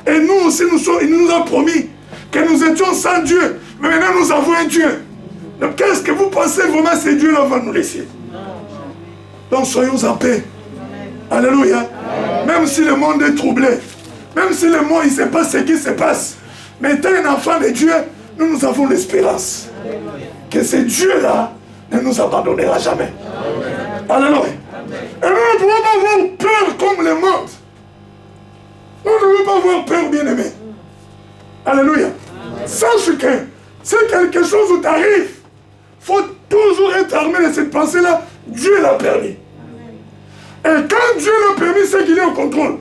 Et nous aussi, il nous a promis que nous étions sans Dieu. Mais maintenant, nous avons un Dieu. Donc, qu'est-ce que vous pensez vraiment que Dieu-là va nous laisser? Donc, soyons en paix. Alléluia. Même si le monde est troublé, même si le monde, il ne sait pas ce qui se passe, mais étant un enfant de Dieu, nous avons l'espérance que ce Dieu-là ne nous abandonnera jamais. Alléluia. Et nous ne pouvons pas avoir peur comme le monde. Nous ne devons pas avoir peur, bien-aimé. Alléluia. Sache que si quelque chose t'arrive, il faut toujours être armé de cette pensée-là. Dieu l'a permis. Et quand Dieu l'a permis, c'est qu'il est au contrôle.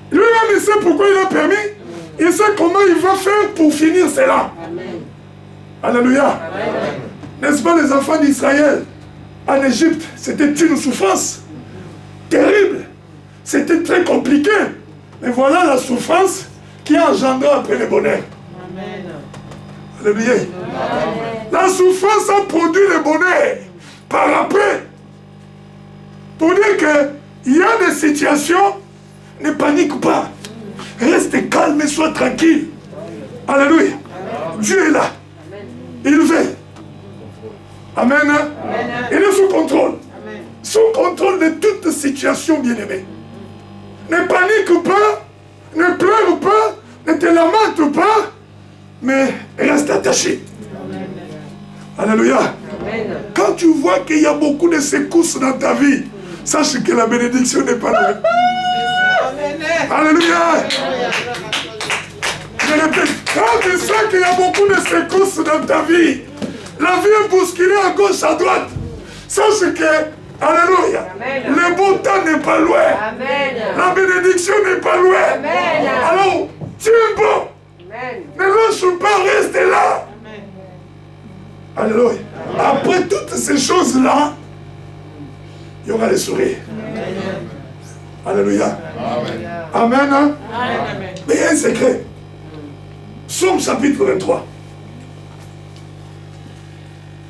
Lui-même, il sait pourquoi il l'a permis. Il sait comment il va faire pour finir cela. Alléluia. N'est-ce pas, les enfants d'Israël en Égypte, c'était une souffrance terrible. C'était très compliqué. Mais voilà la souffrance qui a engendré après le bonheur. Alléluia. La souffrance a produit le bonheur par après. Pour dire qu'il y a des situations, ne panique pas. Reste calme et sois tranquille. Alléluia. Dieu est là. Il veille. Amen. Il est sous contrôle. Sous contrôle de toute situation, bien-aimée. Ne panique pas, ne pleure pas, ne te lamente pas, mais reste attaché. Alléluia. Quand tu vois qu'il y a beaucoup de secousses dans ta vie, sache que la bénédiction n'est pas loin. Alléluia. Je répète, quand tu sens qu'il y a beaucoup de secousses dans ta vie, la vie est bousculée à gauche, à droite, sache que, alléluia, le bon temps n'est pas loin. Amen. La bénédiction n'est pas loin. Amen. Alors, tu es bon. Amen. Ne lâche pas, reste là. Amen. Alléluia. Après toutes ces choses-là, il y aura les sourires. Amen. Alléluia. Amen. Amen. Hein? Amen. Mais il y a un secret. Psaume chapitre 23.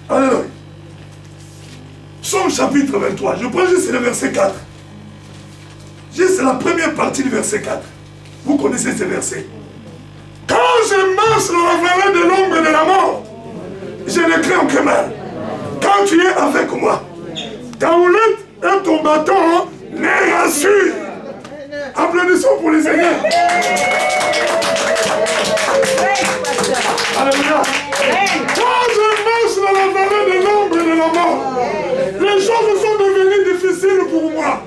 Alléluia. Psaume chapitre 23. Je prends juste le verset 4. Juste la première partie du verset 4. Vous connaissez ce verset. Quand je marche dans la vallée de l'ombre et de la mort, je ne crains aucun mal. Quand tu es avec moi, ta houlette et ton bâton me rassurent. Applaudissons pour les seigneurs. Alléluia. Quand je marche dans la vallée de l'ombre et de la mort, les choses sont devenues difficiles pour moi.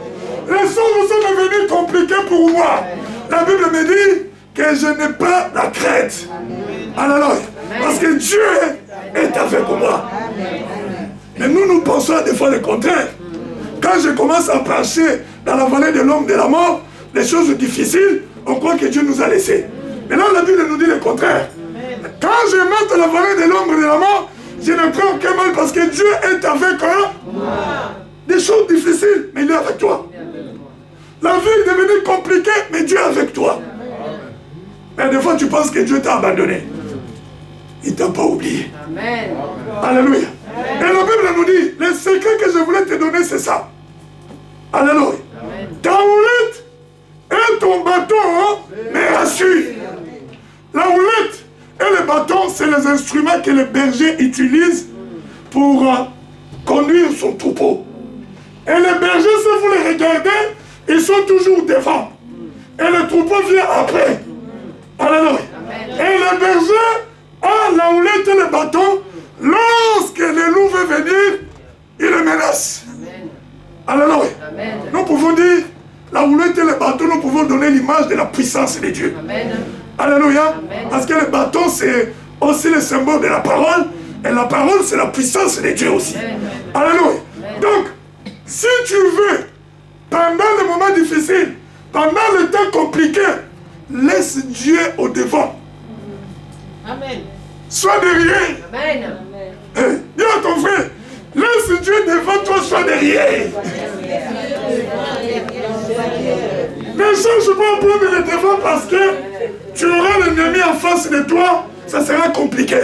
Les choses sont devenues compliquées pour moi. La Bible me dit que je n'ai pas la crainte. Alléluia. Parce que Dieu est avec moi. Mais nous pensons des fois le contraire. Quand je commence à marcher dans la vallée de l'ombre de la mort, les choses difficiles, on croit que Dieu nous a laissés. Mais là, la Bible nous dit le contraire. Quand je monte dans la vallée de l'ombre de la mort, je ne crains aucun mal parce que Dieu est avec moi. Des choses difficiles, mais il est avec toi. La vie est devenue compliquée, mais Dieu est avec toi. Mais des fois, tu penses que Dieu t'a abandonné. Il ne t'a pas oublié. Amen. Alléluia. Et la Bible nous dit, le secret que je voulais te donner, c'est ça. Alléluia. Ta houlette et ton bâton me rassurent. La houlette et le bâton, c'est les instruments que le berger utilise pour conduire son troupeau. Et les bergers, si vous les regardez, ils sont toujours devant. Et le troupeau vient après. Alléluia. Et le berger a la houlette et le bâton. Lorsque le loup veut venir, il le menace. Alléluia. Nous pouvons dire, la houlette et le bâton, nous pouvons donner l'image de la puissance de Dieu. Amen. Alléluia. Parce que le bâton, c'est aussi le symbole de la parole. Et la parole, c'est la puissance de Dieu aussi. Alléluia. Donc, si tu veux, pendant les moments difficiles, pendant le temps compliqué, laisse Dieu au devant. Amen. Sois derrière. Amen. Dis à ton frère, laisse Dieu devant toi, sois derrière. Ne cherche pas à prendre le devant parce que tu auras l'ennemi en face de toi, ça sera compliqué.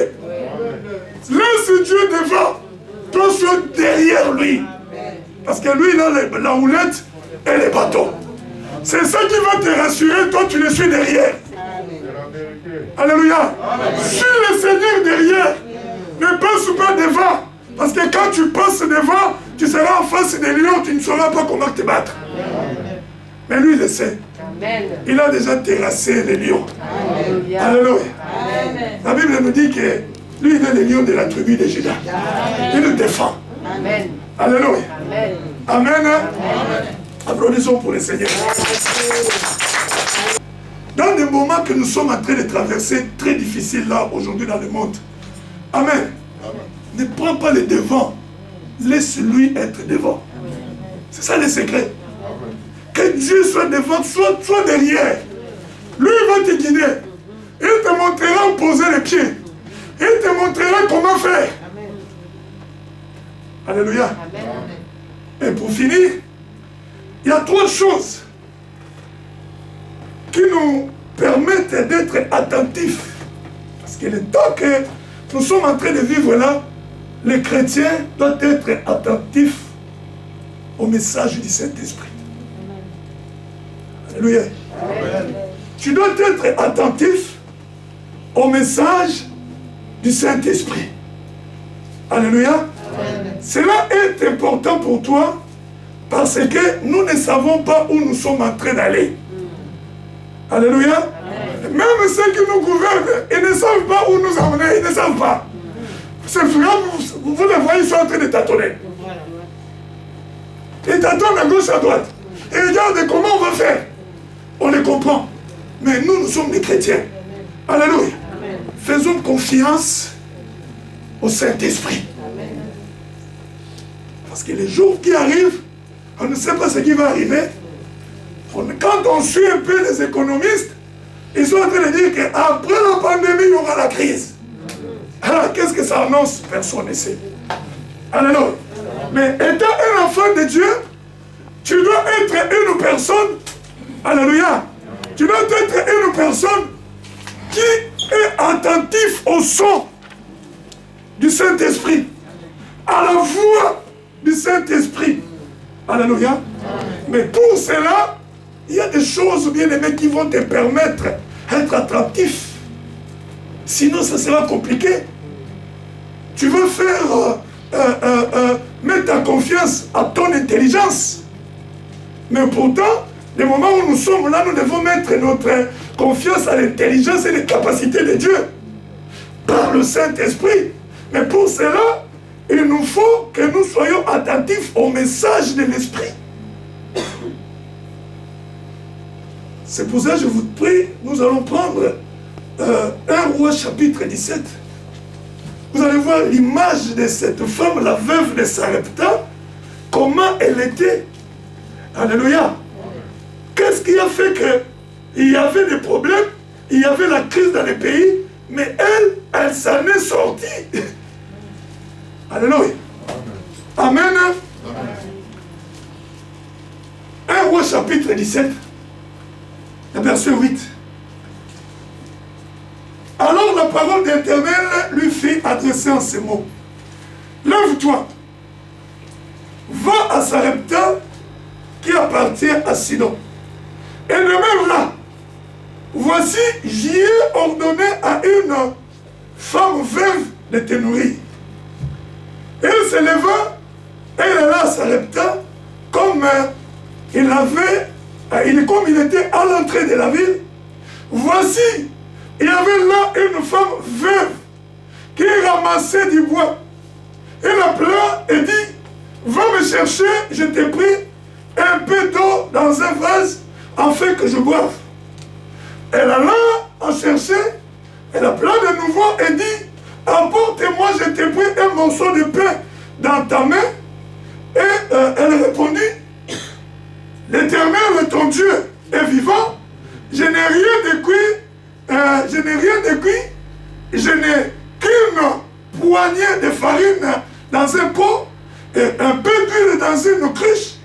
Laisse Dieu devant, toi sois derrière lui. Parce que lui, il a la houlette et les bâtons. C'est ça qui va te rassurer, toi tu le suis derrière. Alléluia. Suis le Seigneur derrière. Ne passe pas devant. Parce que quand tu passes devant, tu seras en face des lions, tu ne sauras pas comment te battre. Mais lui, il le sait. Il a déjà terrassé les lions. Alléluia. La Bible nous dit que lui, il est le lion de la tribu de Juda. Il le défend. Alléluia. Amen. Applaudissons pour le Seigneur. Dans des moments que nous sommes en train de traverser très difficiles là, aujourd'hui dans le monde. Amen. Ne prends pas le devant. Laisse-lui être devant. C'est ça le secret. Que Dieu soit devant, soit derrière. Lui va te guider. Il te montrera où poser les pieds. Il te montrera comment faire. Alléluia. Et pour finir, il y a 3 choses qui nous permettent d'être attentifs. Parce que le temps que nous sommes en train de vivre là, les chrétiens doivent être attentifs au message du Saint-Esprit. Alléluia. Tu dois être attentif au message du Saint-Esprit. Alléluia. Cela est important pour toi parce que nous ne savons pas où nous sommes en train d'aller. Alléluia. Même ceux qui nous gouvernent, ils ne savent pas où nous emmener, ils ne savent pas. Ces frères, vous les voyez, ils sont en train de tâtonner. Ils tâtonnent à gauche, à droite. Et regardez comment on va faire. On les comprend. Mais nous, nous sommes des chrétiens. Alléluia. Faisons confiance au Saint-Esprit. Parce que les jours qui arrivent, on ne sait pas ce qui va arriver. Quand on suit un peu les économistes, ils sont en train de dire qu'après la pandémie, il y aura la crise. Alors, qu'est-ce que ça annonce? Personne ne sait. Alléluia. Mais étant un enfant de Dieu, tu dois être une personne, alléluia, tu dois être une personne qui est attentif au son du Saint-Esprit, à la voix du Saint-Esprit. Alléluia. Mais pour cela, il y a des choses, bien aimées, qui vont te permettre d'être attentif. Sinon, ça sera compliqué. Tu veux faire, mettre ta confiance à ton intelligence. Mais pourtant, les moments où nous sommes là, nous devons mettre notre confiance à l'intelligence et les capacités de Dieu. Par le Saint-Esprit. Mais pour cela, il nous faut que nous soyons attentifs au message de l'Esprit. C'est pour ça que je vous prie, nous allons prendre 1 Roi chapitre 17. Vous allez voir l'image de cette femme, la veuve de Sarepta, comment elle était. Alléluia. Qu'est-ce qui a fait qu'il y avait des problèmes, il y avait la crise dans les pays, mais elle s'en est sortie. Alléluia. Amen. 1 Roi chapitre 17, verset 8. Alors la parole d'Éternel lui fit adresser en ces mots. Lève-toi, va à Sarepta qui appartient à Sidon. Et demeure là. Voici, j'y ai ordonné à une femme veuve de te nourrir. Elle se leva et elle alla à Sarepta comme il était à l'entrée de la ville. Voici, il y avait là une femme veuve qui ramassait du bois. Elle appela et dit, va me chercher, je t'ai pris un peu d'eau dans un vase afin que je boive. Elle alla en chercher, elle appela de nouveau et dit, apporte-moi, je t'ai pris un morceau de pain dans ta main. Et elle répondit, l'Éternel, ton Dieu, est vivant, je n'ai rien de cuit, je n'ai qu'une poignée de farine dans un pot et un peu d'huile dans une cruche.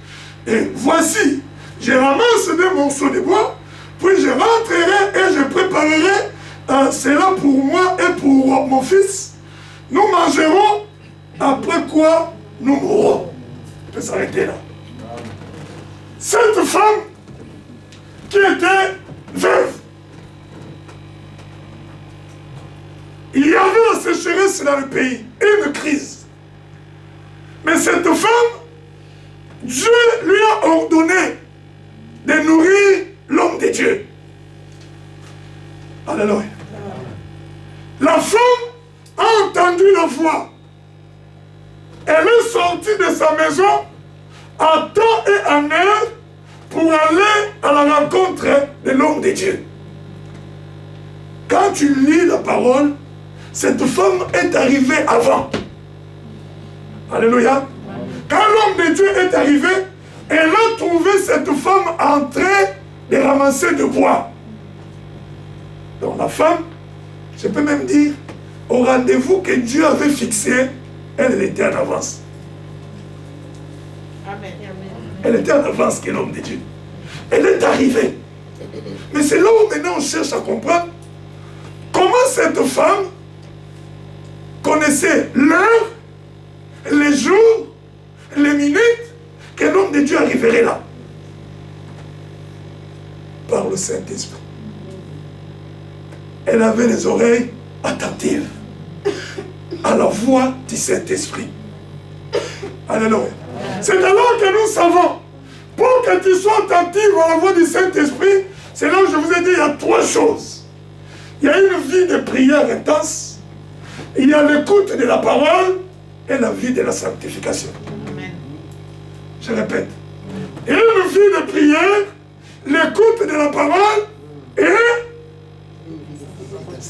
Et voici, je ramasse des morceaux de bois, puis je rentrerai et je préparerai cela pour moi et pour mon fils. Nous mangerons, après quoi nous mourrons. On peut s'arrêter là. Cette femme qui était veuve, il y avait la sécheresse dans le pays, une crise. Mais cette femme, Dieu lui a ordonné de nourrir l'homme de Dieu. Alléluia. La femme a entendu la voix. Elle est sortie de sa maison à temps et en heure pour aller à la rencontre de l'homme de Dieu. Quand tu lis la parole, cette femme est arrivée avant. Alléluia. Quand l'homme de Dieu est arrivé, elle a trouvé cette femme en train de ramasser du bois. Donc la femme, je peux même dire, au rendez-vous que Dieu avait fixé, elle était en avance. Amen. Elle était en avance que l'homme de Dieu. Elle est arrivée. Mais c'est là où maintenant on cherche à comprendre comment cette femme connaissait l'heure, les jours, les minutes que l'homme de Dieu arriverait là. Par le Saint-Esprit. Elle avait les oreilles attentives à la voix du Saint-Esprit. Alléluia. C'est alors que nous savons, pour que tu sois attentif à la voix du Saint-Esprit, c'est là où je vous ai dit, il y a trois choses. Il y a une vie de prière intense, il y a l'écoute de la parole et la vie de la sanctification. Amen. Je répète. Il y a une vie de prière, l'écoute de la parole et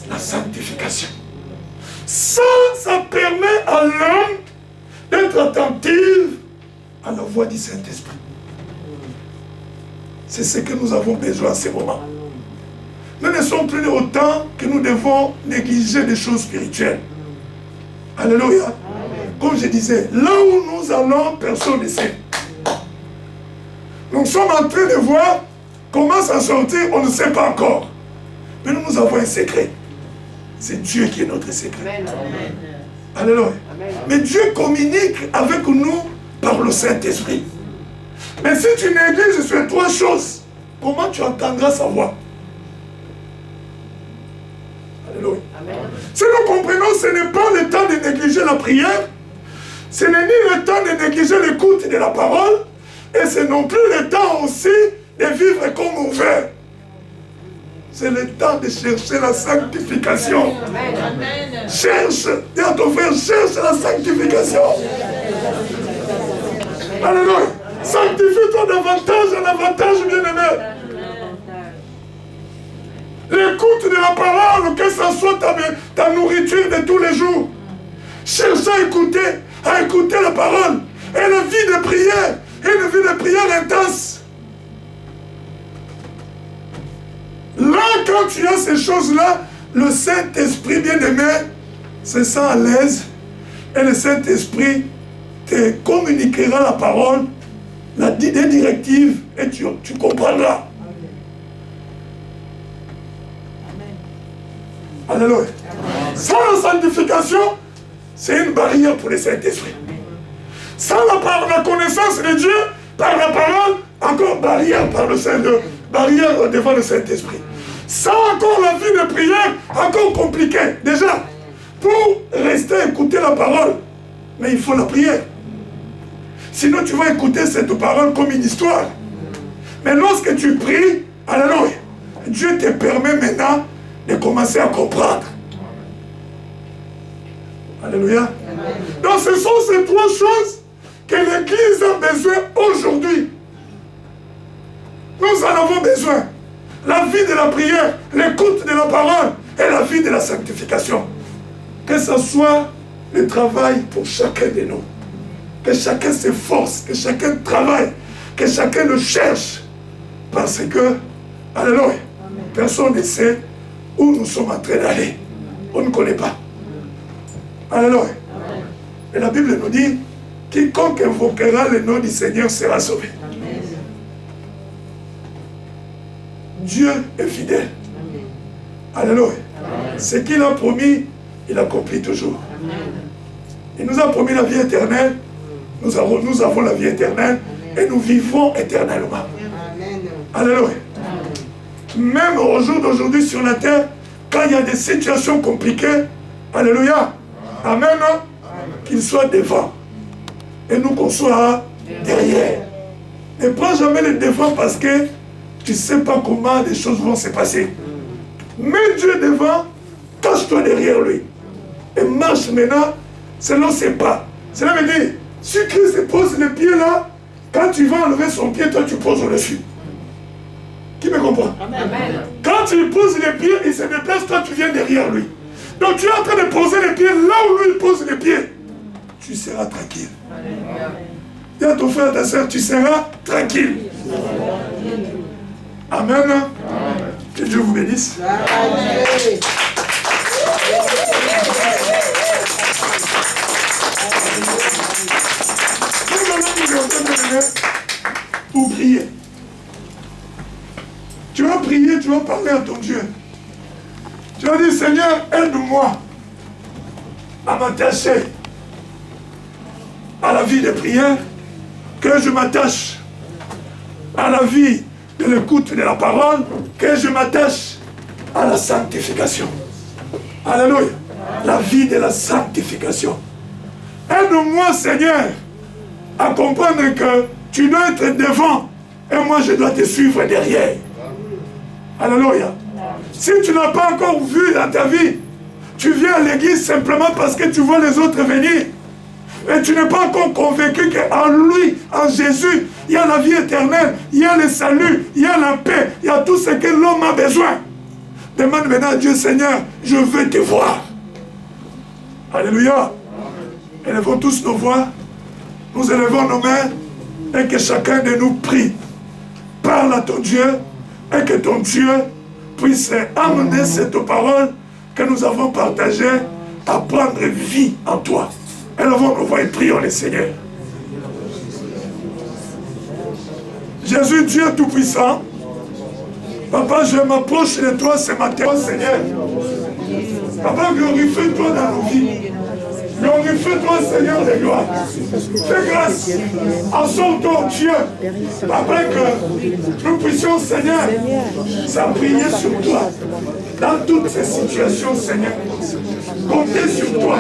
la sanctification. Ça permet à l'homme d'être attentif à la voix du Saint-Esprit. C'est ce que nous avons besoin en ce moment. Nous ne sommes plus au temps que nous devons négliger des choses spirituelles. Alléluia. Amen. Comme je disais, là où nous allons, personne ne sait. Nous sommes en train de voir comment s'en sortir, on ne sait pas encore. Mais nous avons un secret. C'est Dieu qui est notre secret. Amen. Alléluia. Amen. Mais Dieu communique avec nous par le Saint-Esprit. Mais si tu négliges ces trois choses, comment tu entendras sa voix? Alléluia. Amen. Si nous comprenons, ce n'est pas le temps de négliger la prière, ce n'est ni le temps de négliger l'écoute de la parole, et ce non plus le temps aussi de vivre comme on veut. C'est le temps de chercher la sanctification. Amen. Cherche, dis à ton frère, cherche la sanctification. Alléluia. Sanctifie-toi davantage en avantage, bien-aimé. L'écoute de la parole, que ce soit ta nourriture de tous les jours. Cherche à écouter la parole. Et une vie de prière, une vie de prière intense. Là, quand tu as ces choses-là, le Saint-Esprit bien-aimé se sent à l'aise et le Saint-Esprit te communiquera la parole, des directives et tu comprendras. Alléluia. Sans la sanctification, c'est une barrière pour le Saint-Esprit. Sans la connaissance de Dieu, par la parole, encore barrière par le Saint-Dieu, barrière devant le Saint-Esprit. Sans encore la vie de prière, encore compliqué. Déjà, pour rester écouter la parole, mais il faut la prière. Sinon, tu vas écouter cette parole comme une histoire. Mais lorsque tu pries, alléluia, Dieu te permet maintenant de commencer à comprendre. Alléluia. Donc ce sont ces trois choses que l'Église a besoin aujourd'hui. Nous en avons besoin. La vie de la prière, l'écoute de la parole et la vie de la sanctification. Que ce soit le travail pour chacun de nous. Que chacun s'efforce, que chacun travaille, que chacun le cherche. Parce que, alléluia, personne ne sait où nous sommes en train d'aller. On ne connaît pas. Alléluia. Et la Bible nous dit, quiconque invoquera le nom du Seigneur sera sauvé. Amen. Dieu est fidèle. Amen. Alléluia. Amen. Ce qu'il a promis, il accomplit toujours. Amen. Il nous a promis la vie éternelle. Nous avons la vie éternelle. Amen. Et nous vivons éternellement. Amen. Alléluia. Amen. Même au jour d'aujourd'hui sur la terre, quand il y a des situations compliquées, alléluia. Amen. Amen. Qu'il soit devant. Et nous qu'on soit derrière. Ne prends jamais le devant parce que tu ne sais pas comment les choses vont se passer. Mets Dieu devant, cache-toi derrière lui. Et marche maintenant selon ses pas. Cela veut dire, si Christ pose les pieds là, quand tu vas enlever son pied, toi tu poses au-dessus. Qui me comprend? Amen. Quand il pose les pieds, il se déplace, toi tu viens derrière lui. Donc tu es en train de poser les pieds là où lui pose les pieds. Tu seras tranquille. Dis à ton frère, à ta soeur, tu seras tranquille. Amen. Amen. Que Dieu vous bénisse. Amen. Pour prier. Tu vas prier, tu vas parler à ton Dieu. Tu vas dire, Seigneur, aide-moi à m'attacher à la vie de prière, que je m'attache à la vie de l'écoute de la parole, que je m'attache à la sanctification. Alléluia. La vie de la sanctification. Aide-moi, Seigneur, à comprendre que tu dois être devant et moi je dois te suivre derrière. Alléluia. Si tu n'as pas encore vu dans ta vie, tu viens à l'église simplement parce que tu vois les autres venir. Et tu n'es pas encore convaincu qu'en lui, en Jésus, il y a la vie éternelle, il y a le salut, il y a la paix, il y a tout ce que l'homme a besoin. Demande maintenant à Dieu, Seigneur, je veux te voir. Alléluia. Élevons tous nos voix, nous élevons nos mains, et que chacun de nous prie. Parle à ton Dieu, et que ton Dieu puisse amener cette parole que nous avons partagée à prendre vie en toi. Élevons nos voix et prions le Seigneur. Jésus, Dieu Tout-Puissant, Papa, je m'approche de toi ce matin, Seigneur. Papa, glorifie-toi dans nos vies. Glorifie-toi, Seigneur de gloire. Fais grâce à son ton Dieu, afin que nous puissions, Seigneur, s'appuyer sur toi dans toutes ces situations, Seigneur. Compter sur toi.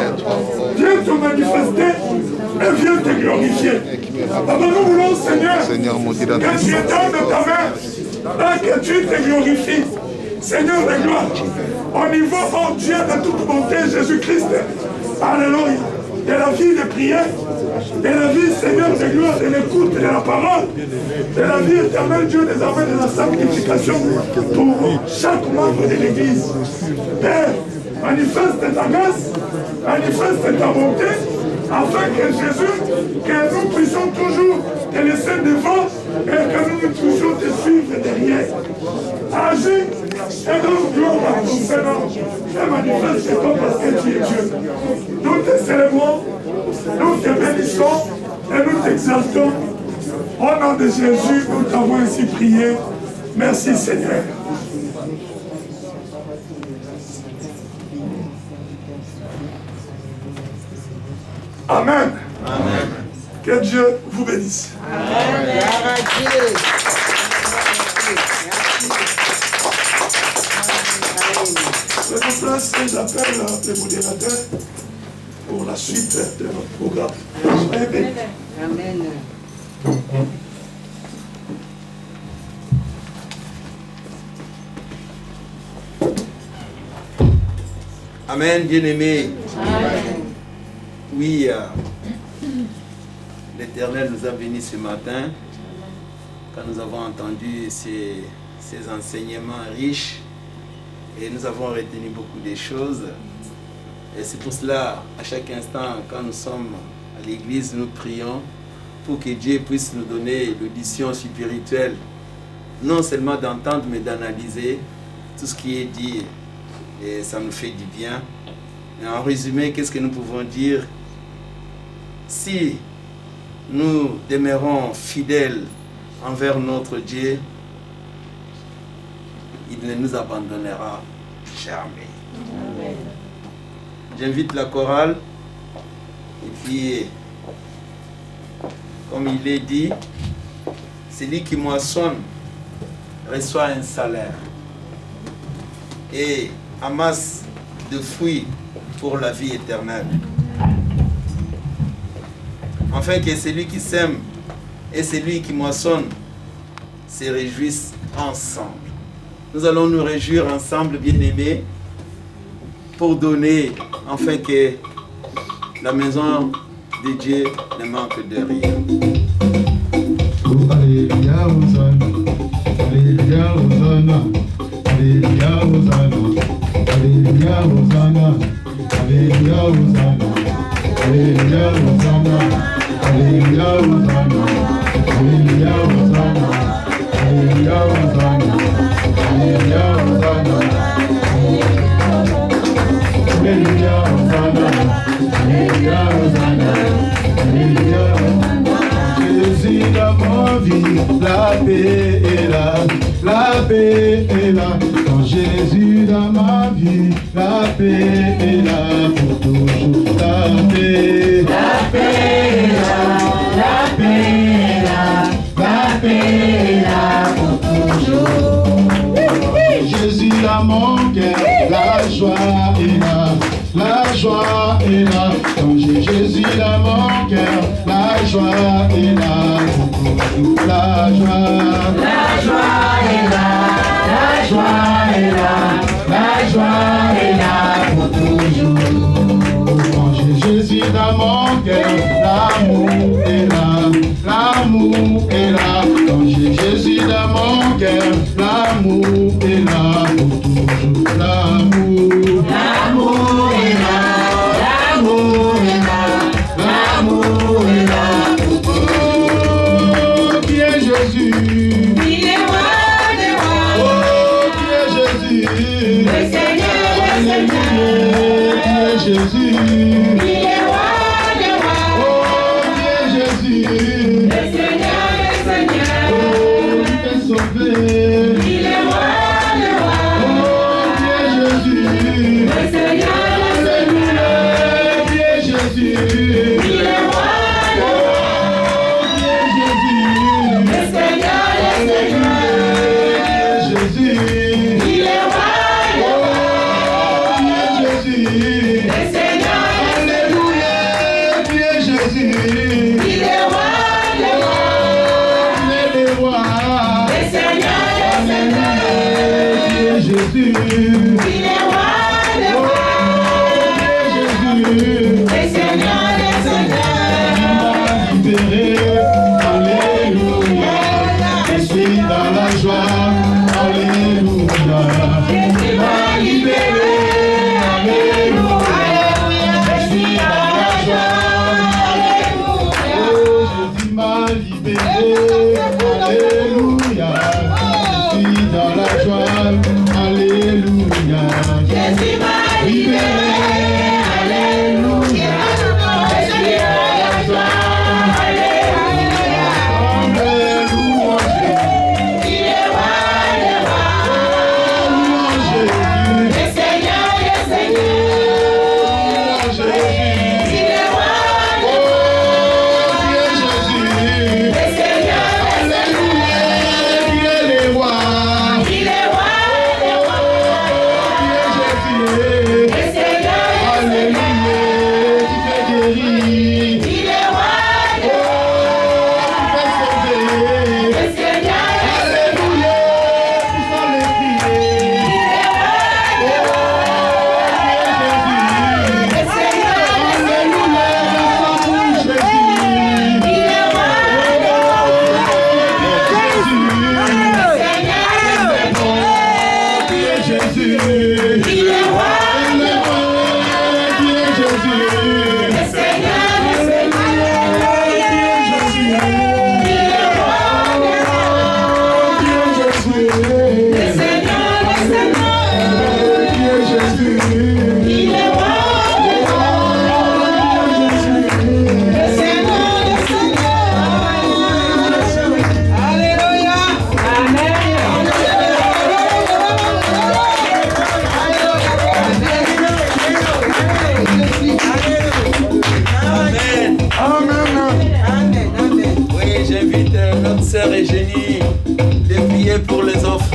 Viens te manifester et viens te glorifier. Papa, nous voulons, Seigneur, que tu étendes ta main et que tu te glorifies. Seigneur de gloire, au niveau, oh Dieu, de toute bonté, Jésus-Christ, alléluia, de la vie de prière, de la vie, Seigneur de gloire, de l'écoute de la parole, de la vie éternelle, Dieu, désormais de la sanctification pour chaque membre de l'Église. Père, manifeste ta grâce, manifeste ta bonté, afin que Jésus, que nous puissions toujours te laisser devant et que nous puissions te suivre derrière. Agis et donne gloire à ton Seigneur et manifeste-toi parce que tu es Dieu. Nous te célébrons, nous te bénissons et nous t'exaltons. Au nom de Jésus, nous t'avons ainsi prié. Merci Seigneur. Amen. Amen. Que Dieu vous bénisse. Amen. Prenons place et j'appelle le modérateur pour la suite de notre programme. Soyez bénis. Amen. Amen, bien-aimés. Amen. Oui, l'Éternel nous a bénis ce matin quand nous avons entendu ces enseignements riches et nous avons retenu beaucoup de choses. Et c'est pour cela, à chaque instant, quand nous sommes à l'église, nous prions pour que Dieu puisse nous donner l'audition spirituelle, non seulement d'entendre, mais d'analyser tout ce qui est dit. Et ça nous fait du bien. Et en résumé, qu'est-ce que nous pouvons dire? Si nous demeurons fidèles envers notre Dieu, il ne nous abandonnera jamais. Amen. J'invite la chorale. Et puis, comme il est dit, celui qui moissonne reçoit un salaire et amasse de fruits pour la vie éternelle. Afin que celui qui sème et celui qui moissonne se réjouissent ensemble. Nous allons nous réjouir ensemble, bien-aimés, pour donner, afin que la maison de Dieu ne manque de rien. Alléluia, Hosanna. Alléluia, Hosanna. Alléluia, Hosanna. Alléluia, Hosanna. Alléluia, Hosanna. Alléluia, Hosanna. Alléluia, Hosanna. Alléluia, Hosanna. Alléluia, Hosanna. Alléluia, Hosanna. Alléluia, Hosanna. Alléluia, Hosanna. Alléluia, Hosanna. Jésus dans ma vie, la paix est là, la paix est là. Quand Jésus dans ma vie, la paix est là pour toujours. La paix est là, la paix est là, la paix est là pour toujours. Jésus dans mon cœur, la joie est là. La joie est là, quand j'ai Jésus dans mon cœur, la joie est là, la joie est là, la joie est là, la joie est là pour toujours. Quand j'ai Jésus dans mon cœur, l'amour est là, l'amour est là, quand j'ai Jésus dans mon cœur, l'amour est là pour toujours, l'amour. L'amour est là, l'amour est là, l'amour est là pour tout. Qui est Jésus? Il est roi des rois. Oh, qui est Jésus? Le Seigneur, le Seigneur. Qui est Jésus? Il est roi des rois. Oh, qui est Jésus? Le Seigneur, le Seigneur. Oh, qui est sauvé? Il est roi des rois. Oh, qui est Jésus? Le Seigneur, le Seigneur. Qui est Jésus? Il est roi des rois. Qui est Jésus? Le Seigneur, le Seigneur. Jésus. Il est roi des rois. Qui est Jésus? Le Seigneur, le Alléluia. Qui est Jésus? Il est roi des rois. Il est le roi. Le Seigneur, le Seigneur. Qui est Jésus? Il est roi des rois. Qui est Jésus? Le Seigneur, le Seigneur. Libéré. Alléluia. Je suis dans la joie. Alléluia. Jésus m'a libéré. Alléluia. Je suis dans la joie.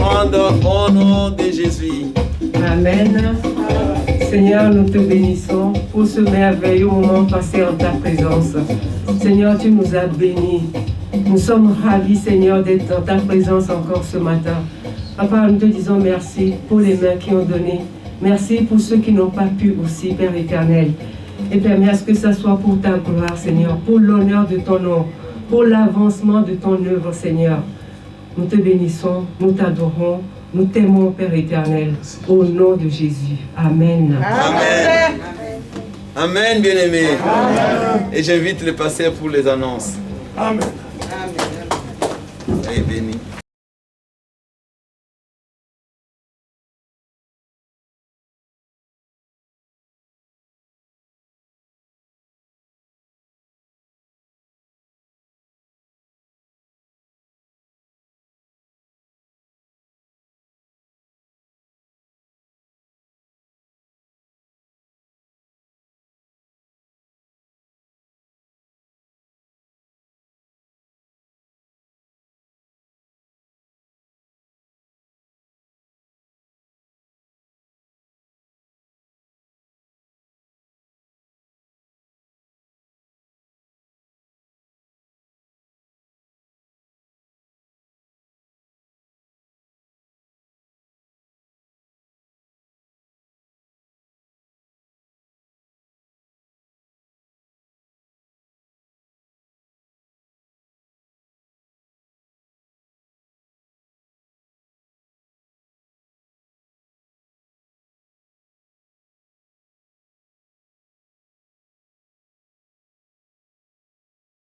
rendre au nom de Jésus. Amen. Seigneur, nous te bénissons pour ce merveilleux moment passé en ta présence. Seigneur, tu nous as bénis. Nous sommes ravis, Seigneur, d'être dans ta présence encore ce matin. Papa, nous te disons merci pour les mains qui ont donné. Merci pour ceux qui n'ont pas pu aussi, Père éternel. Et permets à ce que ça soit pour ta gloire, Seigneur, pour l'honneur de ton nom, pour l'avancement de ton œuvre, Seigneur. Nous te bénissons, nous t'adorons, nous t'aimons, Père éternel, au nom de Jésus. Amen. Amen. Amen, bien-aimé. Et j'invite le pasteur pour les annonces. Amen. Soyez bénis.